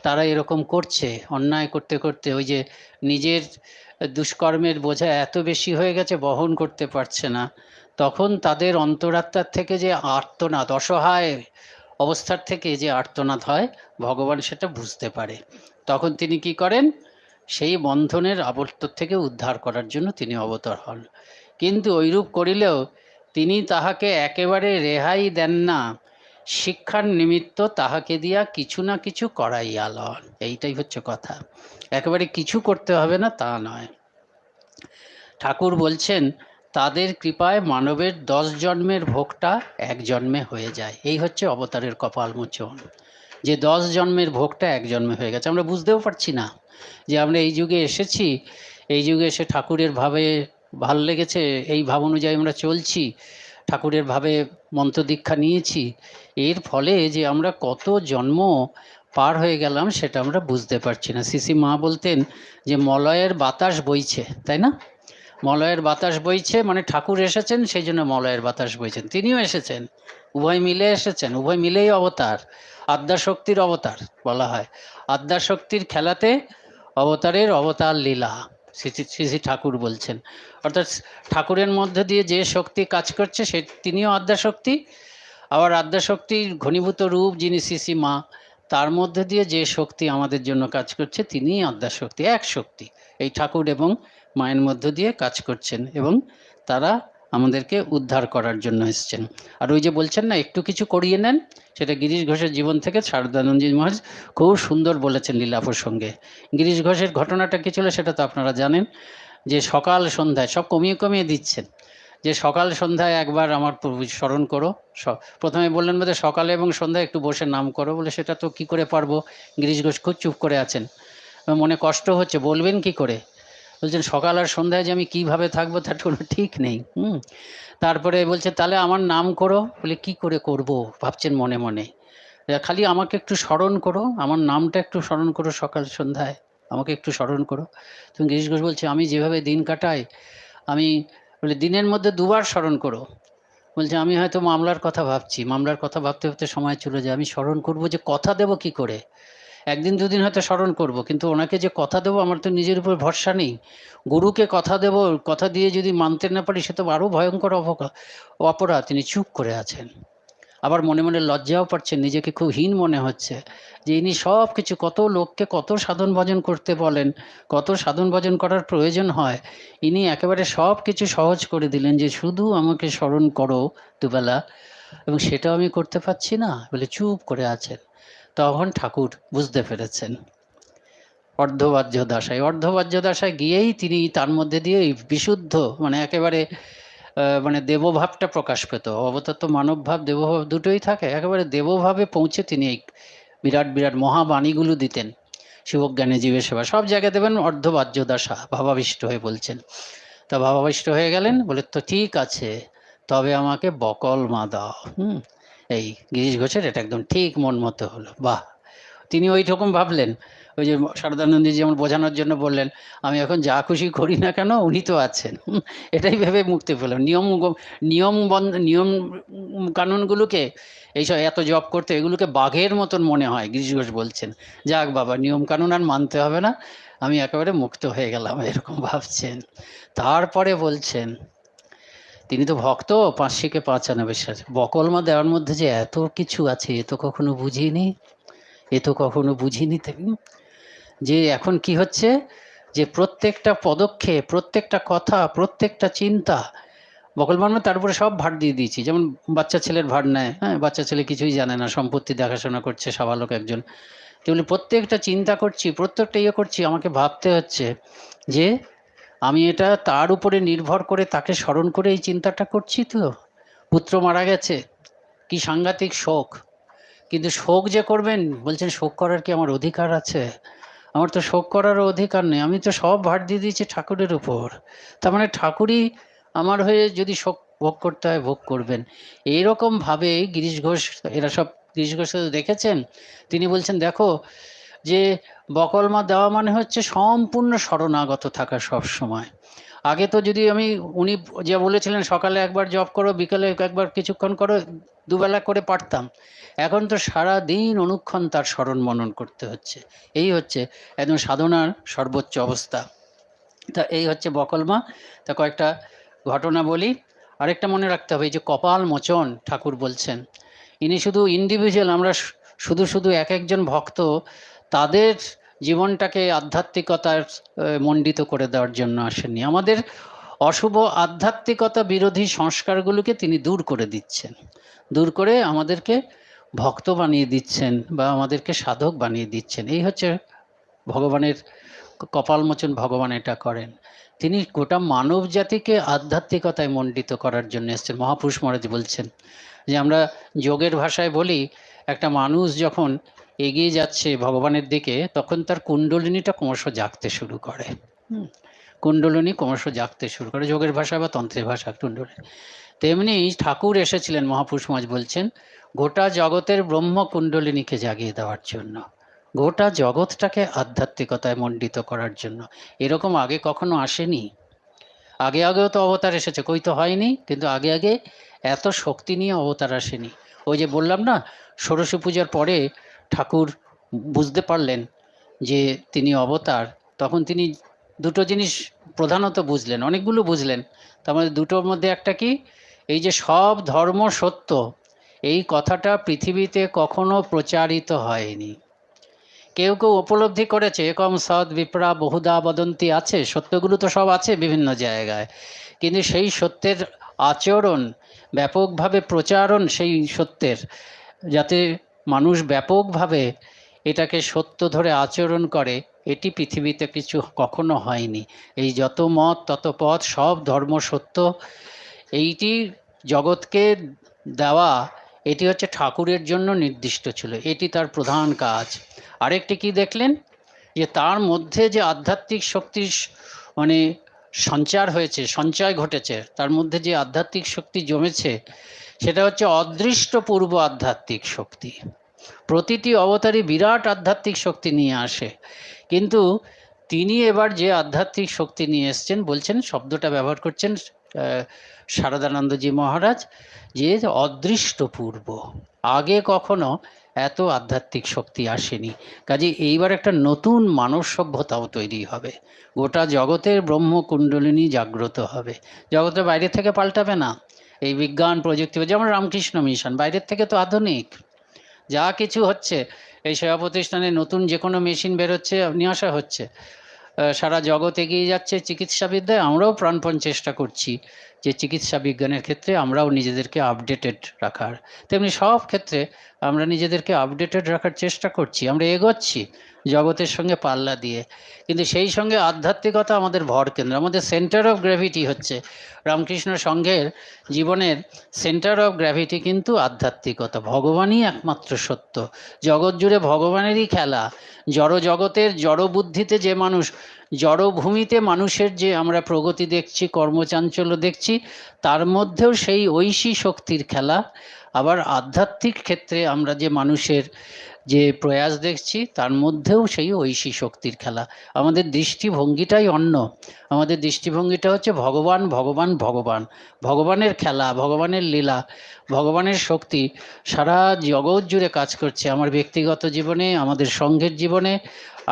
তারা এরকম করছে, অন্যায় করতে করতে ওই যে নিজের দুষ্কর্মের বোঝা এত বেশি হয়ে গেছে, বহন করতে পারছে না, তখন তাদের অন্তরাত্মার থেকে যে আর্তনাদ, অসহায় অবস্থার থেকে যে আর্তনাদ হয়, ভগবান সেটা বুঝতে পারে। তখন তিনি কি করেন? সেই বন্ধনের আবর্ত থেকে উদ্ধার করার জন্য তিনি অবতার হন। কিন্তু ঐরূপ করিলেও তিনি তাহাকে একেবারে রেহাই দেন না, শিক্ষার নিমিত্ত তাহাকে দিয়া কিছু না কিছু করাইয়া লন। এইটাই হচ্ছে কথা, একেবারে কিছু করতে হবে না তা নয়। ঠাকুর বলছেন তাদের কৃপায় মানবের 10 জন্মের ভোগটা এক জন্মে হয়ে যায়। এই হচ্ছে অবতারের কপাল মোচন, যে 10 জন্মের ভোগটা এক জন্মে হয়ে গেছে। আমরা বুঝতেও পারছি না যে আমরা এই যুগে এসেছি, এই যুগে এসে ঠাকুরের ভাবে ভালো লেগেছে, এই ভাব অনুযায়ী আমরা চলছি, ঠাকুরের ভাবে মন্ত্র দীক্ষা নিয়েছি, এর ফলে যে আমরা কত জন্ম পার হয়ে গেলাম সেটা আমরা বুঝতে পারছি না। সিসি মা বলতেন যে মলয়ের বাতাস বইছে, তাই না? মলয়ের বাতাস বইছে মানে ঠাকুর এসেছেন, সেই জন্য মলয়ের বাতাস বইছেন। তিনিও এসেছেন, উভয় মিলে এসেছেন, উভয় মিলেই অবতার, আদ্যাশক্তির অবতার বলা হয়। আদ্যাশক্তির খেলাতে অবতারের অবতার লীলা, শ্রী ঠাকুর বলছেন। অর্থাৎ ঠাকুরের মধ্যে দিয়ে যে শক্তি কাজ করছে সে তিনিও আদ্যাশক্তি, আবার আদ্যাশক্তির ঘনীভূত রূপ যিনি শ্রী মা, তার মধ্যে দিয়ে যে শক্তি আমাদের জন্য কাজ করছে তিনিই আদ্যাশক্তি, এক শক্তি। এই ঠাকুর এবং মায়ের মধ্য দিয়ে কাজ করছেন এবং তারা আমাদেরকে উদ্ধার করার জন্য এসেছেন। আর ওই যে বলছেন না একটু কিছু করিয়ে নেন, সেটা গিরিশ ঘোষের জীবন থেকে শারদানন্দজি মহারাজ খুব সুন্দর বলেছেন লীলা প্রসঙ্গে। গিরিশ ঘোষের ঘটনাটা কি ছিল সেটা তো আপনারা জানেন, যে সকাল সন্ধ্যায় সব কমিয়ে কমিয়ে দিচ্ছেন, যে সকাল সন্ধ্যায় একবার আমার স্মরণ করো। প্রথমে বললেন বোধহয় সকালে এবং সন্ধ্যায় একটু বসে নাম করো, বলে সেটা তো কি করে পারবো। গিরিশ ঘোষ খুব চুপ করে আছেন, মনে কষ্ট হচ্ছে, বলবেন কি করে। বলছেন সকাল আর সন্ধ্যায় যে আমি কিভাবে থাকবো তার কোনো ঠিক নেই। তারপরে বলছে তাহলে আমার নাম করো, বলে কি করে করব ভাবছেন মনে মনে, খালি আমাকে একটু স্মরণ করো, আমার নামটা একটু স্মরণ করো সকাল সন্ধ্যায়, আমাকে একটু স্মরণ করো। তুমি গিরিশ ঘোষ বলছে আমি যেভাবে দিন কাটাই, আমি বলে দিনের মধ্যে দুবার স্মরণ করো। বলছে আমি হয়তো মামলার কথা ভাবছি, মামলার কথা ভাবতে ভাবতে সময় চলে যায়, আমি স্মরণ করবো যে কথা দেবো কি করে। একদিন দুদিন হয়তো স্মরণ করব, কিন্তু ওনাকে যে কথা দেবো আমার তো নিজের উপর ভরসা নেই। গুরুকে কথা দেবো, কথা দিয়ে যদি মানতে না পারি সে তো আরও ভয়ঙ্কর অপরাধ। তিনি চুপ করে আছেন, আবার মনে মনে লজ্জাও পাচ্ছেন, নিজেকে খুব হীন মনে হচ্ছে যে ইনি সব কিছু, কত লোককে কত সাধন ভজন করতে বলেন, কত সাধন ভজন করার প্রয়োজন হয়, ইনি একেবারে সব কিছু সহজ করে দিলেন যে শুধু আমাকে স্মরণ করো দুবেলা, এবং সেটাও আমি করতে পারছি না বলে চুপ করে আছেন। তখন ঠাকুর বুঝতে পেরেছেন অর্ধবাহ্য দশায়, অর্ধবাহ্য দশায় গিয়েই তিনি তার মধ্যে দিয়ে বিশুদ্ধ মানে একেবারে মানে দেবভাবটা প্রকাশ পেত। অবতার তো মানবভাব দেবভাব দুটোই থাকে, একেবারে দেবভাবে পৌঁছে তিনি এই বিরাট বিরাট মহাবাণীগুলো দিতেন। শিবজ্ঞানে জীবের সেবা সব জায়গায় দেবেন, অর্ধবাহ্য দশা ভাবাবিষ্ট হয়ে বলছেন। তা ভাবাবিষ্ট হয়ে গেলেন, বলে তো ঠিক আছে তবে আমাকে বকল মা দাও। এই গিরিশ ঘোষের এটা একদম ঠিক মন মতো হলো। বাহ, তিনি ওই রকম ভাবলেন, ওই যে শারদানন্দজি যেমন বোঝানোর জন্য বললেন আমি এখন যা খুশি করি না কেন উনি তো আছেন, এটাই ভেবে মুক্তি পেলাম। নিয়ম কানুনগুলোকে, এইসব এত জব করতে এগুলোকে বাঘের মতন মনে হয়। গিরিশ ঘোষ বলছেন যাক বাবা নিয়ম কানুন আর মানতে হবে না, আমি একেবারে মুক্ত হয়ে গেলাম, এরকম ভাবছেন। তারপরে বলছেন তিনি তো ভক্ত, পাঁচশিকে পাঁচ আনা বিশ্বাস, বকলমা দেওয়ার মধ্যে যে এত কিছু আছে এ তো কখনো বুঝিনি, এ তো কখনো বুঝিনি। যে এখন কি হচ্ছে যে প্রত্যেকটা পদক্ষেপ, প্রত্যেকটা কথা, প্রত্যেকটা চিন্তা বকল মারমা তার উপরে সব ভার দিয়ে দিয়েছি। যেমন বাচ্চা ছেলের ভার নেয়, হ্যাঁ, বাচ্চা ছেলে কিছুই জানে না, সম্পত্তি দেখাশোনা করছে সাবালক একজন, তেমনি প্রত্যেকটা চিন্তা করছি, প্রত্যেকটা ইয়ে করছি, আমাকে ভাবতে হচ্ছে যে আমি এটা তার উপরে নির্ভর করে তাকে স্মরণ করে এই চিন্তাটা করছি। তো পুত্র মারা গেছে, কি সাংঘাতিক শোক, কিন্তু শোক যে করবেন, বলছেন শোক করার কি আমার অধিকার আছে? আমার তো শোক করারও অধিকার নেই, আমি তো সব ভার দিয়ে দিয়েছি ঠাকুরের উপর। তার মানে ঠাকুরই আমার হয়ে যদি শোক ভোগ করতে হয় ভোগ করবেন। এইরকমভাবে গিরিশ ঘোষ, এরা সব গিরিশ ঘোষ দেখেছেন, তিনি বলছেন দেখো যে বকলমা দেওয়া মানে হচ্ছে সম্পূর্ণ শরণাগত থাকা সব সময়। আগে তো যদি আমি, উনি যা বলেছিলেন সকালে একবার জপ করো, বিকালে একবার কিছুক্ষণ করো, দুবেলা করে পারতাম। এখন তো সারা দিন অনুক্ষণ তার স্মরণ মনন করতে হচ্ছে। এই হচ্ছে একদম সাধনার সর্বোচ্চ অবস্থা। তা এই হচ্ছে বকলমা। তা কয়েকটা ঘটনা বলি। আরেকটা মনে রাখতে হবে, এই যে কপাল মোচন ঠাকুর বলছেন, ইনি শুধু ইন্ডিভিজুয়াল, আমরা শুধু শুধু এক একজন ভক্ত তাদের জীবনটাকে আধ্যাত্মিকতার মণ্ডিত করে দেওয়ার জন্য আসেননি। আমাদের অশুভ আধ্যাত্মিকতা বিরোধী সংস্কারগুলোকে তিনি দূর করে দিচ্ছেন, দূর করে আমাদেরকে ভক্ত বানিয়ে দিচ্ছেন বা আমাদেরকে সাধক বানিয়ে দিচ্ছেন। এই হচ্ছে ভগবানের কপালমোচন। ভগবান এটা করেন, তিনি গোটা মানব জাতিকে আধ্যাত্মিকতায় মণ্ডিত করার জন্য এসেছেন। মহাপুরুষ মহারাজ বলছেন যে আমরা যোগের ভাষায় বলি, একটা মানুষ যখন এগিয়ে যাচ্ছে ভগবানের দিকে তখন তার কুণ্ডলিনীটা ক্রমশ জাগতে শুরু করে। কুণ্ডলিনী ক্রমশ জাগতে শুরু করে, যোগের ভাষা বা তন্ত্রের ভাষা কুণ্ডলিনী। তেমনি ঠাকুর এসেছিলেন, মহাপুরুষ মহারাজ বলছেন, গোটা জগতের ব্রহ্ম কুণ্ডলিনীকে জাগিয়ে দেওয়ার জন্য। গোটা জগৎটাকে আধ্যাত্মিকতায় মণ্ডিত করার জন্য। এরকম আগে কখনো আসেনি। আগেও তো অবতার এসেছে, কই তো হয়নি, কিন্তু আগে এত শক্তি নিয়ে অবতার আসেনি। ওই যে বললাম না, ষোড়শী পূজার পরে ঠাকুর বুঝতে পারলেন যে তিনি অবতার, তখন তিনি দুটো জিনিস প্রধানত বুঝলেন, অনেকগুলো বুঝলেন। তার মধ্যে দুটোর মধ্যে একটা কি, এই যে সব ধর্ম সত্য, এই কথাটা পৃথিবীতে কখনো প্রচারিত হয়নি। কেউ উপলব্ধি করেছে, একম সৎ বিপ্রা বহুদা বদন্তি আছে, সত্যগুলো তো সব আছে বিভিন্ন জায়গায়, কিন্তু সেই সত্যের আচরণ, ব্যাপকভাবে প্রচারণ সেই সত্যের, যাতে মানুষ ব্যাপকভাবে এটাকে সত্য ধরে আচরণ করে, এটি পৃথিবীতে কিছু কখনো হয়নি। এই যত মত তত পথ, সব ধর্ম সত্য, এইটি জগৎকে দেওয়া, এটি হচ্ছে ঠাকুরের জন্য নির্দিষ্ট ছিল, এটি তার প্রধান কাজ। আরেকটি কি দেখলেন, যে তার মধ্যে যে আধ্যাত্মিক শক্তির মানে সঞ্চার হয়েছে, সঞ্চয় ঘটেছে, তার মধ্যে যে আধ্যাত্মিক শক্তি জমেছে, সেটা হচ্ছে অদৃষ্ট পূর্ব আধ্যাত্মিক শক্তি। প্রতিটি অবতারই বিরাট আধ্যাত্মিক শক্তি নিয়ে আসে, কিন্তু তিনি এবার যে আধ্যাত্মিক শক্তি নিয়ে এসছেন, বলছেন, শব্দটা ব্যবহার করছেন শারদানন্দজি মহারাজ, যে অদৃষ্ট পূর্ব, আগে কখনো এত আধ্যাত্মিক শক্তি আসেনি। কাজে এইবার একটা নতুন মানব সভ্যতাও তৈরি হবে, গোটা জগতের ব্রহ্মকুণ্ডলিনী জাগ্রত হবে। জগতের বাইরে থেকে পাল্টাবে না, এই বিজ্ঞান প্রযুক্তি, যেমন রামকৃষ্ণ মিশন, বাইরের থেকে তো আধুনিক যা কিছু হচ্ছে, এই সেবা প্রতিষ্ঠানে নতুন যে কোনো মেশিন বেরোচ্ছে, নিয়ে আসা হচ্ছে, সারা জগৎ এগিয়ে যাচ্ছে চিকিৎসাবিদ্যায়। আমরাও প্রাণপণ চেষ্টা করছি যে চিকিৎসা বিজ্ঞানের ক্ষেত্রে আমরাও নিজেদেরকে আপডেটেড রাখার, তেমনি সব ক্ষেত্রে আমরা নিজেদেরকে আপডেটেড রাখার চেষ্টা করছি, আমরা এগোচ্ছি জগতের সঙ্গে পাল্লা দিয়ে। কিন্তু সেই সঙ্গে আধ্যাত্মিকতা আমাদের ভর কেন্দ্র, আমাদের সেন্টার অফ গ্র্যাভিটি হচ্ছে রামকৃষ্ণ সংঘের জীবনের সেন্টার অফ গ্র্যাভিটি, কিন্তু আধ্যাত্মিকতা, ভগবানই একমাত্র সত্য, জগৎ জুড়ে ভগবানেরই খেলা। জড় জগতের জড় বুদ্ধিতে যে মানুষ, জড়ভূমিতে মানুষের যে আমরা প্রগতি দেখছি, কর্মচাঞ্চল্য দেখছি, তার মধ্যেও সেই ঐশী শক্তির খেলা। আবার আধ্যাত্মিক ক্ষেত্রে আমরা যে মানুষের যে প্রয়াস দেখছি, তার মধ্যেও সেই ঐশী শক্তির খেলা। আমাদের দৃষ্টিভঙ্গিটাই অন্য, আমাদের দৃষ্টিভঙ্গিটা হচ্ছে ভগবান ভগবান ভগবান, ভগবানের খেলা, ভগবানের লীলা, ভগবানের শক্তি সারা জগৎ জুড়ে কাজ করছে, আমার ব্যক্তিগত জীবনে, আমাদের সংঘের জীবনে,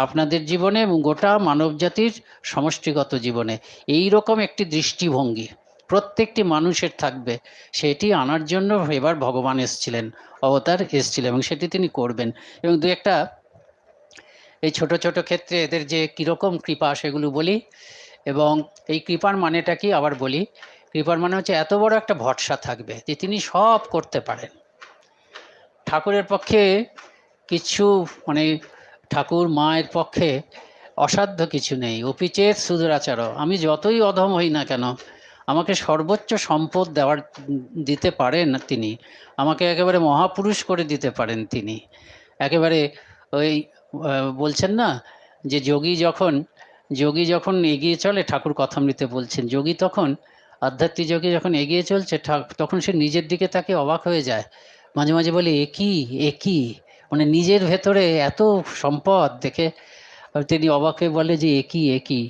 আপনাদের জীবনে এবং গোটা মানবজাতির সমষ্টিগত জীবনে। এই রকম একটি দৃষ্টিভঙ্গি প্রত্যেকটি মানুষের থাকবে, সেটি আনার জন্য এবার ভগবান এসেছিলেন, অবতার এসেছিলেন, এবং সেটি তিনি করবেন। এবং দু একটা এই ছোট ছোট ক্ষেত্রে এদের যে কীরকম কৃপা, সেগুলো বলি। এবং এই কৃপার মানেটা কি আবার বলি। কৃপার মানে হচ্ছে এত বড় একটা ভরসা থাকবে যে তিনি সব করতে পারেন। ঠাকুরের পক্ষে কিছু মানে ঠাকুর মায়ের পক্ষে অসাধ্য কিছু নেই। অপিচেত সুদূরাচার, আমি যতই অধম হই না কেন, আমাকে সর্বোচ্চ সম্পদ দিতে পারেন তিনি, আমাকে একেবারে মহাপুরুষ করে দিতে পারেন তিনি। একেবারে ওই বলছেন না যে যোগী যখন এগিয়ে চলে, ঠাকুর কথামৃতে বলছেন, যোগী তখন, আধ্যাত্মিক যোগী যখন এগিয়ে চলছে, তখন সে নিজের দিকে তাকে অবাক হয়ে যায়, মাঝে মাঝে বলে একই, মানে নিজের ভেতরে এত সম্পদ দেখে তিনি অবাক হয়ে বলে যে একই।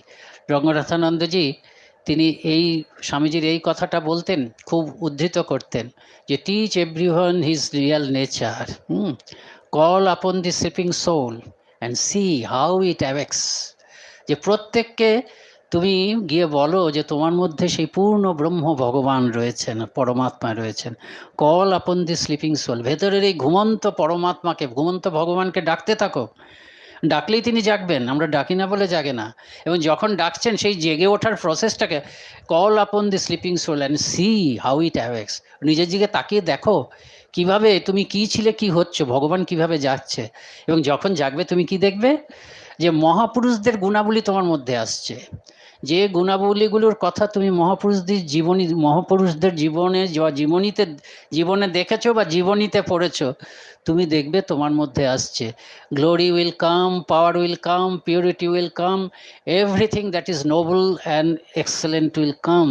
রঙ্গনাথানন্দজি তিনি এই স্বামীজির এই কথাটা বলতেন, খুব উদ্ধৃত করতেন, যে teach everyone his real nature, call upon the sleeping soul and see how it awakes. যে প্রত্যেককে তুমি গিয়ে বলো যে তোমার মধ্যে সেই পূর্ণ ব্রহ্ম ভগবান রয়েছেন, পরমাত্মা রয়েছেন। Call upon the sleeping soul, ভেতরের এই ঘুমন্ত পরমাত্মাকে, ঘুমন্ত ভগবানকে ডাকতে থাকো, ডাকলেই তিনি জাগবেন, আমরা ডাকি না বলে জাগে না। এবং যখন ডাকছেন সেই জেগে ওঠার প্রসেসটাকে, call upon the sleeping soul and see how it awakes, নিজের দিকে তাকিয়ে দেখো কিভাবে তুমি কি ছিলে, কি হচ্ছে, ভগবান কিভাবে যাচ্ছে। এবং যখন জাগবে তুমি কি দেখবে, যে মহাপুরুষদের গুণাবলী তোমার মধ্যে আসছে, যে গুণাবলীগুলোর কথা তুমি মহাপুরুষদের জীবনে দেখেছো বা জীবনীতে পড়েছো, তুমি দেখবে তোমার মধ্যে আসছে। Glory will come, power will come, purity will come, everything that is noble and excellent will come,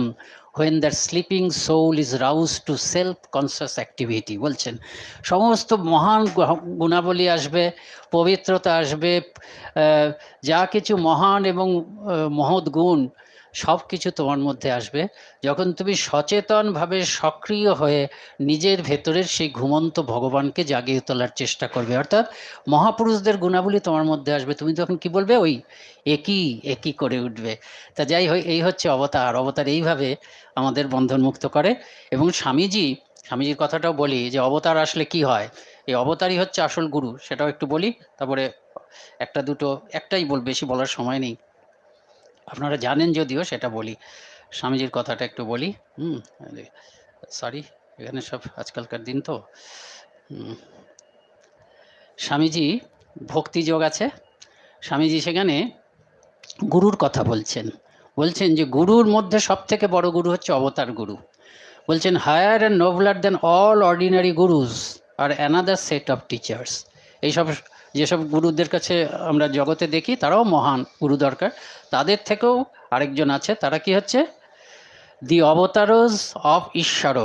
when their sleeping soul is roused to self-conscious activity। বলছেন সমস্ত মহান গুণাবলী আসবে, পবিত্রতা আসবে, যা কিছু মহান এবং মহৎ গুণ সব কিছু তোমার মধ্যে আসবে যখন তুমি সচেতনভাবে সক্রিয় হয়ে নিজের ভেতরের সেই ঘুমন্ত ভগবানকে জাগিয়ে তোলার চেষ্টা করবে। অর্থাৎ মহাপুরুষদের গুণাবলী তোমার মধ্যে আসবে, তুমি তখন কি বলবে, ওই একই একই করে উঠবে। তা যাই হোক, এই হচ্ছে অবতার। অবতার এইভাবে আমাদের বন্ধন মুক্ত করে। এবং স্বামীজির কথাটাও বলি যে অবতার আসলে কি হয়, এই অবতারই হচ্ছে আসল গুরু, সেটাও একটু বলি। তারপরে একটা দুটো, একটাই বেশি বলার সময় নেই, আপনারা জানেন যদিও, সেটা বলি। স্বামীজির কথাটা একটু বলি। সরি, এখানে সব আজকালকার দিন তো। স্বামীজি ভক্তিযোগ আছে, স্বামীজি সেখানে গুরুর কথা বলছেন যে গুরুর মধ্যে সব থেকে বড় গুরু হচ্ছে অবতার গুরু। বলছেন higher and nobler than all ordinary gurus are another set of teachers. এইসব যেসব গুরুদের কাছে আমরা জগতে দেখি তারাও মহান গুরু দরকার, তাদের থেকেও আরেকজন আছে, তারা কি হচ্ছে দি অবতারস অফ ঈশ্বর।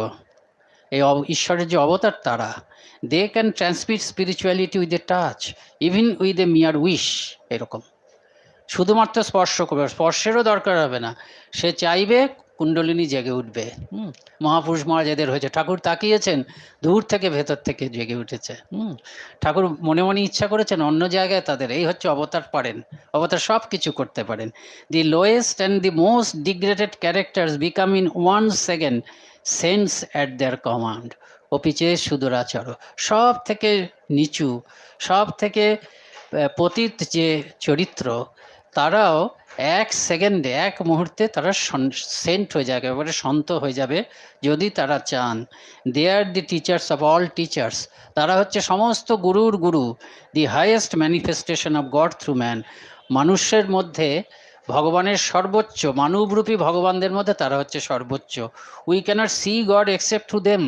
এই ঈশ্বরের যে অবতার তারা, they can transmit spirituality with a touch, even with a mere wish. এরকম শুধুমাত্র স্পর্শ করবে, স্পর্শেরও দরকার হবে না, সে চাইবে কুণ্ডলিনী জেগে উঠবে। মহাপুরুষ মহারাজাদের হয়েছে, ঠাকুর তাকিয়েছেন দূর থেকে ভেতর থেকে জেগে উঠেছে। ঠাকুর মনে মনে ইচ্ছা করেছেন অন্য জায়গায় তাদের, এই হচ্ছে অবতার পারেন, অবতার সব কিছু করতে পারেন। The lowest and the most degraded characters become in 1 second saints at their command. অপিচে সুদূরাচার, সব থেকে নিচু, সব থেকে পতিত যে চরিত্র, তারাও 1 সেকেন্ডে, 1 মুহূর্তে তারা সেন্ট হয়ে যাবে, একেবারে শান্ত হয়ে যাবে যদি তারা চান। They are the teachers of all teachers, তারা হচ্ছে সমস্ত গুরুর গুরু। The highest manifestation of god through man, মানুষের মধ্যে ভগবানের সর্বোচ্চ, মানবরূপী ভগবানদের মধ্যে তারা হচ্ছে সর্বোচ্চ। We cannot see god except through them,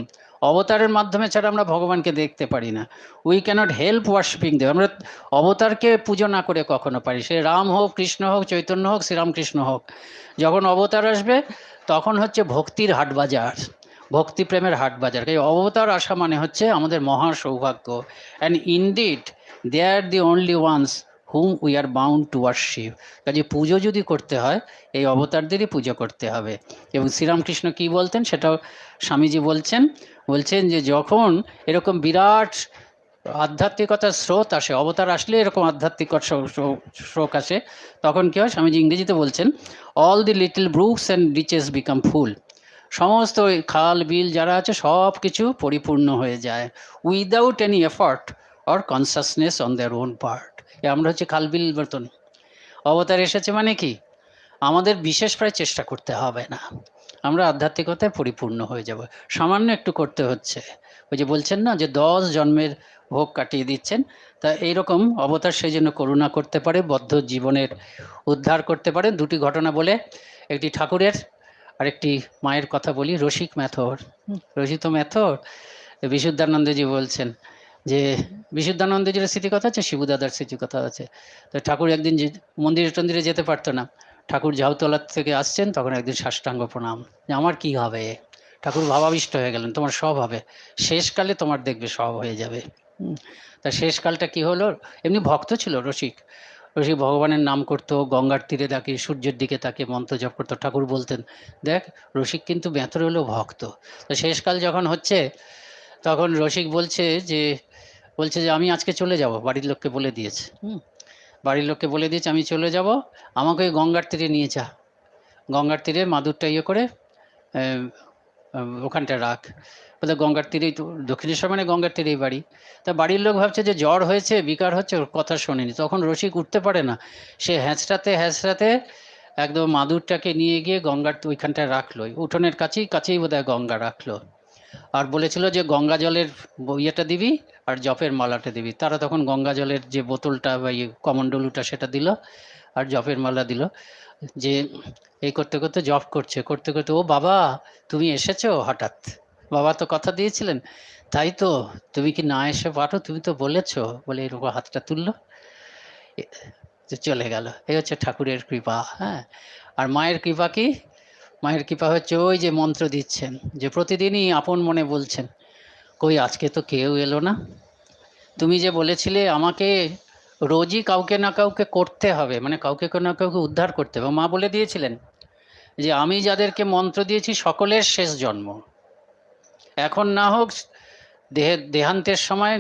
অবতারের মাধ্যমে ছাড়া আমরা ভগবানকে দেখতে পারি না। We cannot help worshipping them, আমরা অবতারকে পুজো না করে কখনো পারি, সে রাম হোক, কৃষ্ণ হোক, চৈতন্য হোক, শ্রীরামকৃষ্ণ হোক। যখন অবতার আসবে তখন হচ্ছে ভক্তির হাটবাজার, ভক্তি প্রেমের হাটবাজার। এই অবতার আসা মানে হচ্ছে আমাদের মহা সৌভাগ্য। And indeed they are the only ones whom we are bound to worship. কাজে পুজো যদি করতে হয় এই অবতারদেরই পুজো করতে হবে। এবং শ্রীরামকৃষ্ণ কি বলতেন সেটাও স্বামীজি বলছেন যে যখন এরকম বিরাট আধ্যাত্মিকতার স্রোত আসে, অবতার আসলে এরকম আধ্যাত্মিকতার স্রোত আসে, তখন কী হয়, স্বামীজি ইংরেজিতে বলছেন, all the little brooks and reaches become full. সমস্ত ওই খাল বিল যারা আছে সব কিছু পরিপূর্ণ হয়ে যায়, without any effort or consciousness on their own part. আমরা হচ্ছে খাল বিল মতন। অবতার এসেছে মানে কি, আমাদের বিশেষ প্রায় চেষ্টা করতে হবে না, আমরা আধ্যাত্মিকতায় পরিপূর্ণ হয়ে যাব, সামান্য একটু করতে হচ্ছে। ওই যে বলছেন না যে 10 জন্মের ভোগ কাটিয়ে দিচ্ছেন, তা এইরকম অবতার সেই জন্য করুণা করতে পারে, বদ্ধ জীবনের উদ্ধার করতে পারে। দুটি ঘটনা বলে, একটি ঠাকুরের আর একটি মায়ের কথা বলি। রসিক ম্যাথর, রসিত ম্যাথর, বিশুদ্ধানন্দজি বলছেন যে বিশুদ্ধানন্দজির স্মৃতিকথা আছে, শিবুদাদার স্মৃতিকথা আছে। তো ঠাকুর একদিন মন্দিরে টন্দিরে যেতে পারতো না, ঠাকুর ঝাউতলা থেকে আসছেন, তখন একদিন সাষ্টাঙ্গ প্রণাম, যে আমার কি হবে। ঠাকুর ভাবাবিষ্ট হয়ে গেলেন, তোমার সব হবে, শেষকালে তোমার দেখবে সব হয়ে যাবে। তা শেষকালটা কি হলো, এমনি ভক্ত ছিল রসিক, ভগবানের নাম করতো, গঙ্গার তীরে তাকে সূর্যের দিকে তাকে মন্ত্র জপ করতো। ঠাকুর বলতেন দেখ রসিক কিন্তু ব্যাথর হলেও ভক্ত। তো শেষকাল যখন হচ্ছে তখন রসিক বলছে যে আমি আজকে চলে যাব, বাড়ির লোককে বলে দিয়েছে। বাড়ির লোককে বলে দিয়েছে আমি চলে যাব, আমাকে ওই গঙ্গার তীরে নিয়ে যা, গঙ্গার তীরে মাদুরটা ইয়ে করে ওখানটা রাখ। বলে গঙ্গার তীরেই তো, দক্ষিণেশ্বর মানে গঙ্গার তীরেই বাড়ি। তা বাড়ির লোক ভাবছে যে জ্বর হয়েছে, বিকার হচ্ছে, ওর কথা শোনেনি। তখন রসিক উঠতে পারে না, সে হ্যাঁচড়াতে একদম মাদুরটাকে নিয়ে গিয়ে গঙ্গার ওইখানটায় রাখলো, উঠোনের কাছেই বোধহয় গঙ্গা রাখলো। আর বলেছিল যে গঙ্গা জলের ইয়েটা দিবি আর জপের মালাটা দিবি। তারা তখন গঙ্গা জলের যে বোতলটা বা কমণ্ডলুটা সেটা দিল আর জপের মালা দিল। যে এই করতে করতে জপ করতে ও বাবা তুমি এসেছো হঠাৎ, বাবা তো কথা দিয়েছিলেন, তাই তো, তুমি কি না এসে পাঠো, তুমি তো বলেছো, বলে এরকম হাতটা তুললো, চলে গেল। এই হচ্ছে ঠাকুরের কৃপা। হ্যাঁ, আর মায়ের কৃপা কি, মায়ের কৃপা হচ্ছে ওই যে মন্ত্র দিচ্ছেন, যে প্রতিদিনই আপন মনে বলছেন, কই আজকে তো কেউ এলো না, তুমি যে বলেছিলে আমাকে রোজই কাউকে না কাউকে করতে হবে, মানে কাউকে না কাউকে উদ্ধার করতে হবে। মা বলে দিয়েছিলেন যে আমি যাদেরকে মন্ত্র দিয়েছি সকলের শেষ জন্ম, এখন না হোক দেহান্তের সময়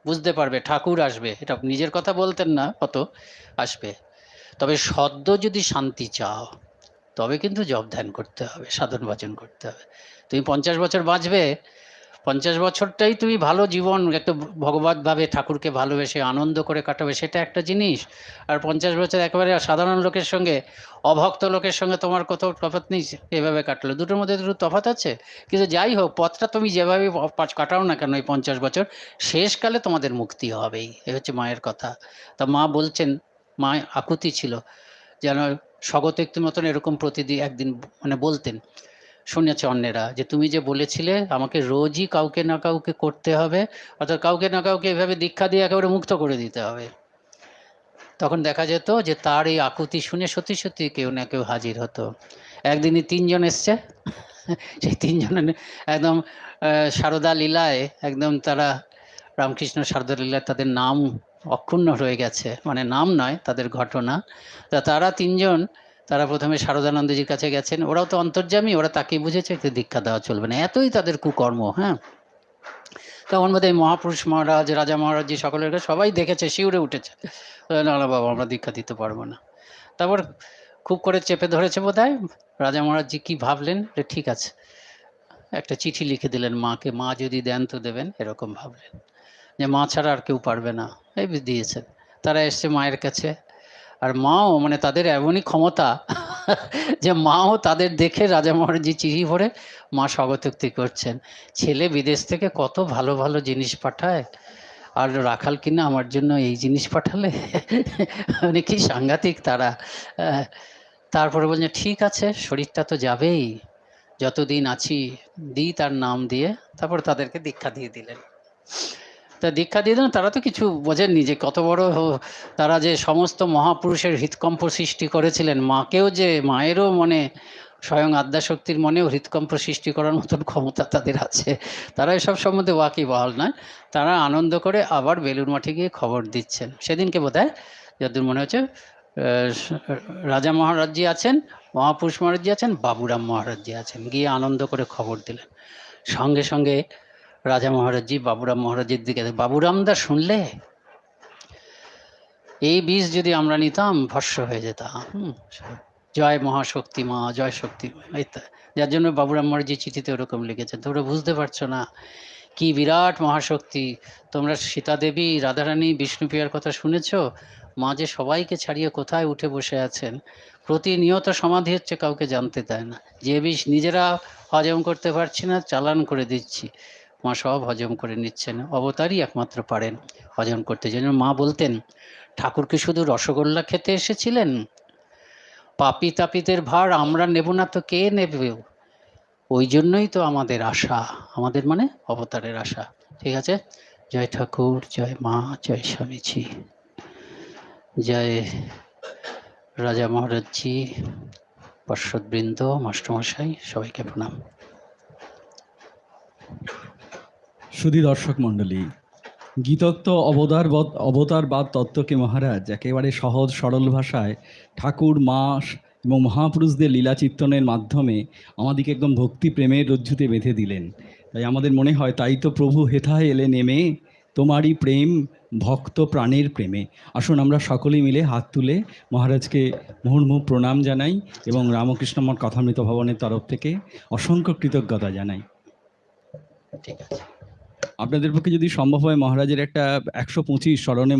বুঝতে পারবে, ঠাকুর আসবে, এটা নিজের কথা বলতেন না অত, আসবে। তবে সদ্য যদি শান্তি চাও তবে কিন্তু জপ ধ্যান করতে হবে, সাধন ভজন করতে হবে। তুমি 50 বছর বাঁচবে, 50 বছরটাই তুমি ভালো জীবন একটা ভগবতভাবে ঠাকুরকে ভালোবেসে আনন্দ করে কাটাবে, সেটা একটা জিনিস। আর 50 বছর একেবারে সাধারণ লোকের সঙ্গে, অভক্ত লোকের সঙ্গে তোমার কোথাও তফাৎ নেই, এভাবে কাটলো, দুটোর মধ্যে দুটো তফাৎ আছে। কিন্তু যাই হোক, পথটা তুমি যেভাবে কাটাও না কেন এই 50 বছর, শেষকালে তোমাদের মুক্তি হবেই, এ হচ্ছে মায়ের কথা। তা মা বলছেন, মা আকুতি ছিল যেন স্বগত একটির মতন এরকম প্রতিদিন একদিন মানে বলতেন, শুনেছে অন্যেরা, যে তুমি যে বলেছিলে আমাকে রোজই কাউকে না কাউকে করতে হবে, অর্থাৎ কাউকে না কাউকে এভাবে দীক্ষা দিয়ে একেবারে মুক্ত করে দিতে হবে। তখন দেখা যেত যে তার এই আকুতি শুনে সত্যি সত্যি কেউ না কেউ হাজির হতো। একদিনই 3 জন এসছে, সেই 3 জনের একদম সারদা লীলায় একদম তারা, রামকৃষ্ণ সারদা লীলায় তাদের নাম অক্ষুণ্ণ রয়ে গেছে, মানে নাম নয় তাদের ঘটনা। তারা 3 জন, তারা প্রথমে শারদানন্দজির কাছে গেছেন, ওরাও তো অন্তর্যামী, ওরা তাকে বুঝেছে যে দীক্ষা দেওয়া চলবে না, এতই তাদের কুকর্ম। হ্যাঁ, তখন বোধহয় মহাপুরুষ মহারাজ, রাজা মহারাজজি সকলের কাছে সবাই দেখেছে, শিউরে উঠেছে, না না বাবা আমরা দীক্ষা দিতে পারবো না। তারপর খুব করে চেপে ধরেছে বোধহয়, রাজা মহারাজজি কি ভাবলেন যে ঠিক আছে, একটা চিঠি লিখে দিলেন মাকে, মা যদি দেন তো দেবেন, এরকম ভাবলেন যে মা ছাড়া আর কেউ পারবে না, এই দিয়েছেন। তারা এসছে মায়ের কাছে, আর মাও মানে তাদের এমনই ক্ষমতা যে মাও তাদের দেখে রাজা মহারাজজি চিঠি ভরে মা স্বাগতোক্তি করছেন, ছেলে বিদেশ থেকে কত ভালো ভালো জিনিস পাঠায়, আর রাখাল কিনা আমার জন্য এই জিনিস পাঠালে, মানে কি সাংঘাতিক তারা। তারপরে বলছেন ঠিক আছে, শরীরটা তো যাবেই, যতদিন আছি দিই তার নাম দিয়ে, তারপর তাদেরকে দীক্ষা দিয়ে দিলেন। তা দীক্ষা দিয়ে দিলেন, তারা তো কিছু বোঝেননি যে কত বড় তারা, যে সমস্ত মহাপুরুষের হৃৎকম্প সৃষ্টি করেছিলেন, মাকেও যে মায়েরও মনে, স্বয়ং আদ্যাশক্তির মনেও হৃৎকম্প সৃষ্টি করার মতন ক্ষমতা তাদের আছে, তারা এসব সম্বন্ধে ওয়াকিবহাল নয়। তারা আনন্দ করে আবার বেলুর মাঠে গিয়ে খবর দিচ্ছেন। সেদিনকে বোধহয় যতদূর মনে হচ্ছে রাজা মহারাজজি আছেন, মহাপুরুষ মহারাজজি আছেন, বাবুরাম মহারাজজি আছেন, গিয়ে আনন্দ করে খবর দিলেন। সঙ্গে সঙ্গে রাজা মহারাজজি বাবুরাম মহারাজের দিকে, বাবুরামদা শুনলে এই বীজ যদি আমরা নিতাম ভস্য হয়ে যেতাম, জয় মহাশক্তি মা, জয় শক্তি মা, যার জন্য বাবুরাম মহারাজজি চিঠিতে ওরকম লিখেছেন। তোমরা বুঝতে পারছো না কি বিরাট মহাশক্তি, তোমরা সীতা দেবী, রাধারানী, বিষ্ণুপ্রিয়ার কথা শুনেছ, মা যে সবাইকে ছাড়িয়ে কোথায় উঠে বসে আছেন, প্রতিনিয়ত সমাধি হচ্ছে, কাউকে জানতে দেয় না, যে বিষ নিজেরা হজম করতে পারছি না চালান করে দিচ্ছি, মা সব হজম করে নিচ্ছেন, অবতারই একমাত্র পারেন হজম করতে। যেন মা বলতেন ঠাকুরকে শুধু রসগোল্লা খেতে এসেছিলেন, পাপি তাপিতের ভার আমরা নেব না তো কে নেবে, ওই জন্যই তো আমাদের আশা, আমাদের মানে অবতারের আশা। ঠিক আছে, জয় ঠাকুর, জয় মা, জয় স্বামীজি, জয় রাজা মহারাজজি, পার্শ্বদবৃন্দ, মাস্টারমশাই, সবাইকে প্রণাম। সুধী দর্শক মণ্ডলী, গীতোক্ত অবতারবাদ তত্ত্বকে মহারাজ একেবারে সহজ সরল ভাষায় ঠাকুর, মা এবং মহাপুরুষদের লীলা চিত্তনের মাধ্যমে আমাদেরকে একদম ভক্তি প্রেমের রজ্জুতে বেঁধে দিলেন। তাই আমাদের মনে হয় তাই তো প্রভু হেথায় এলে নেমে, তোমারই প্রেম ভক্ত প্রাণের প্রেমে। আসুন আমরা সকলেই মিলে হাত তুলে মহারাজকে মুহুর্মুহু প্রণাম জানাই এবং রামকৃষ্ণ মঠ কথামৃত ভবনের তরফ থেকে অসংখ্য কৃতজ্ঞতা জানাই। ঠিক আছে, আপনাদের পক্ষে যদি সম্ভব হয় মহারাজের একটা 125 স্মরণে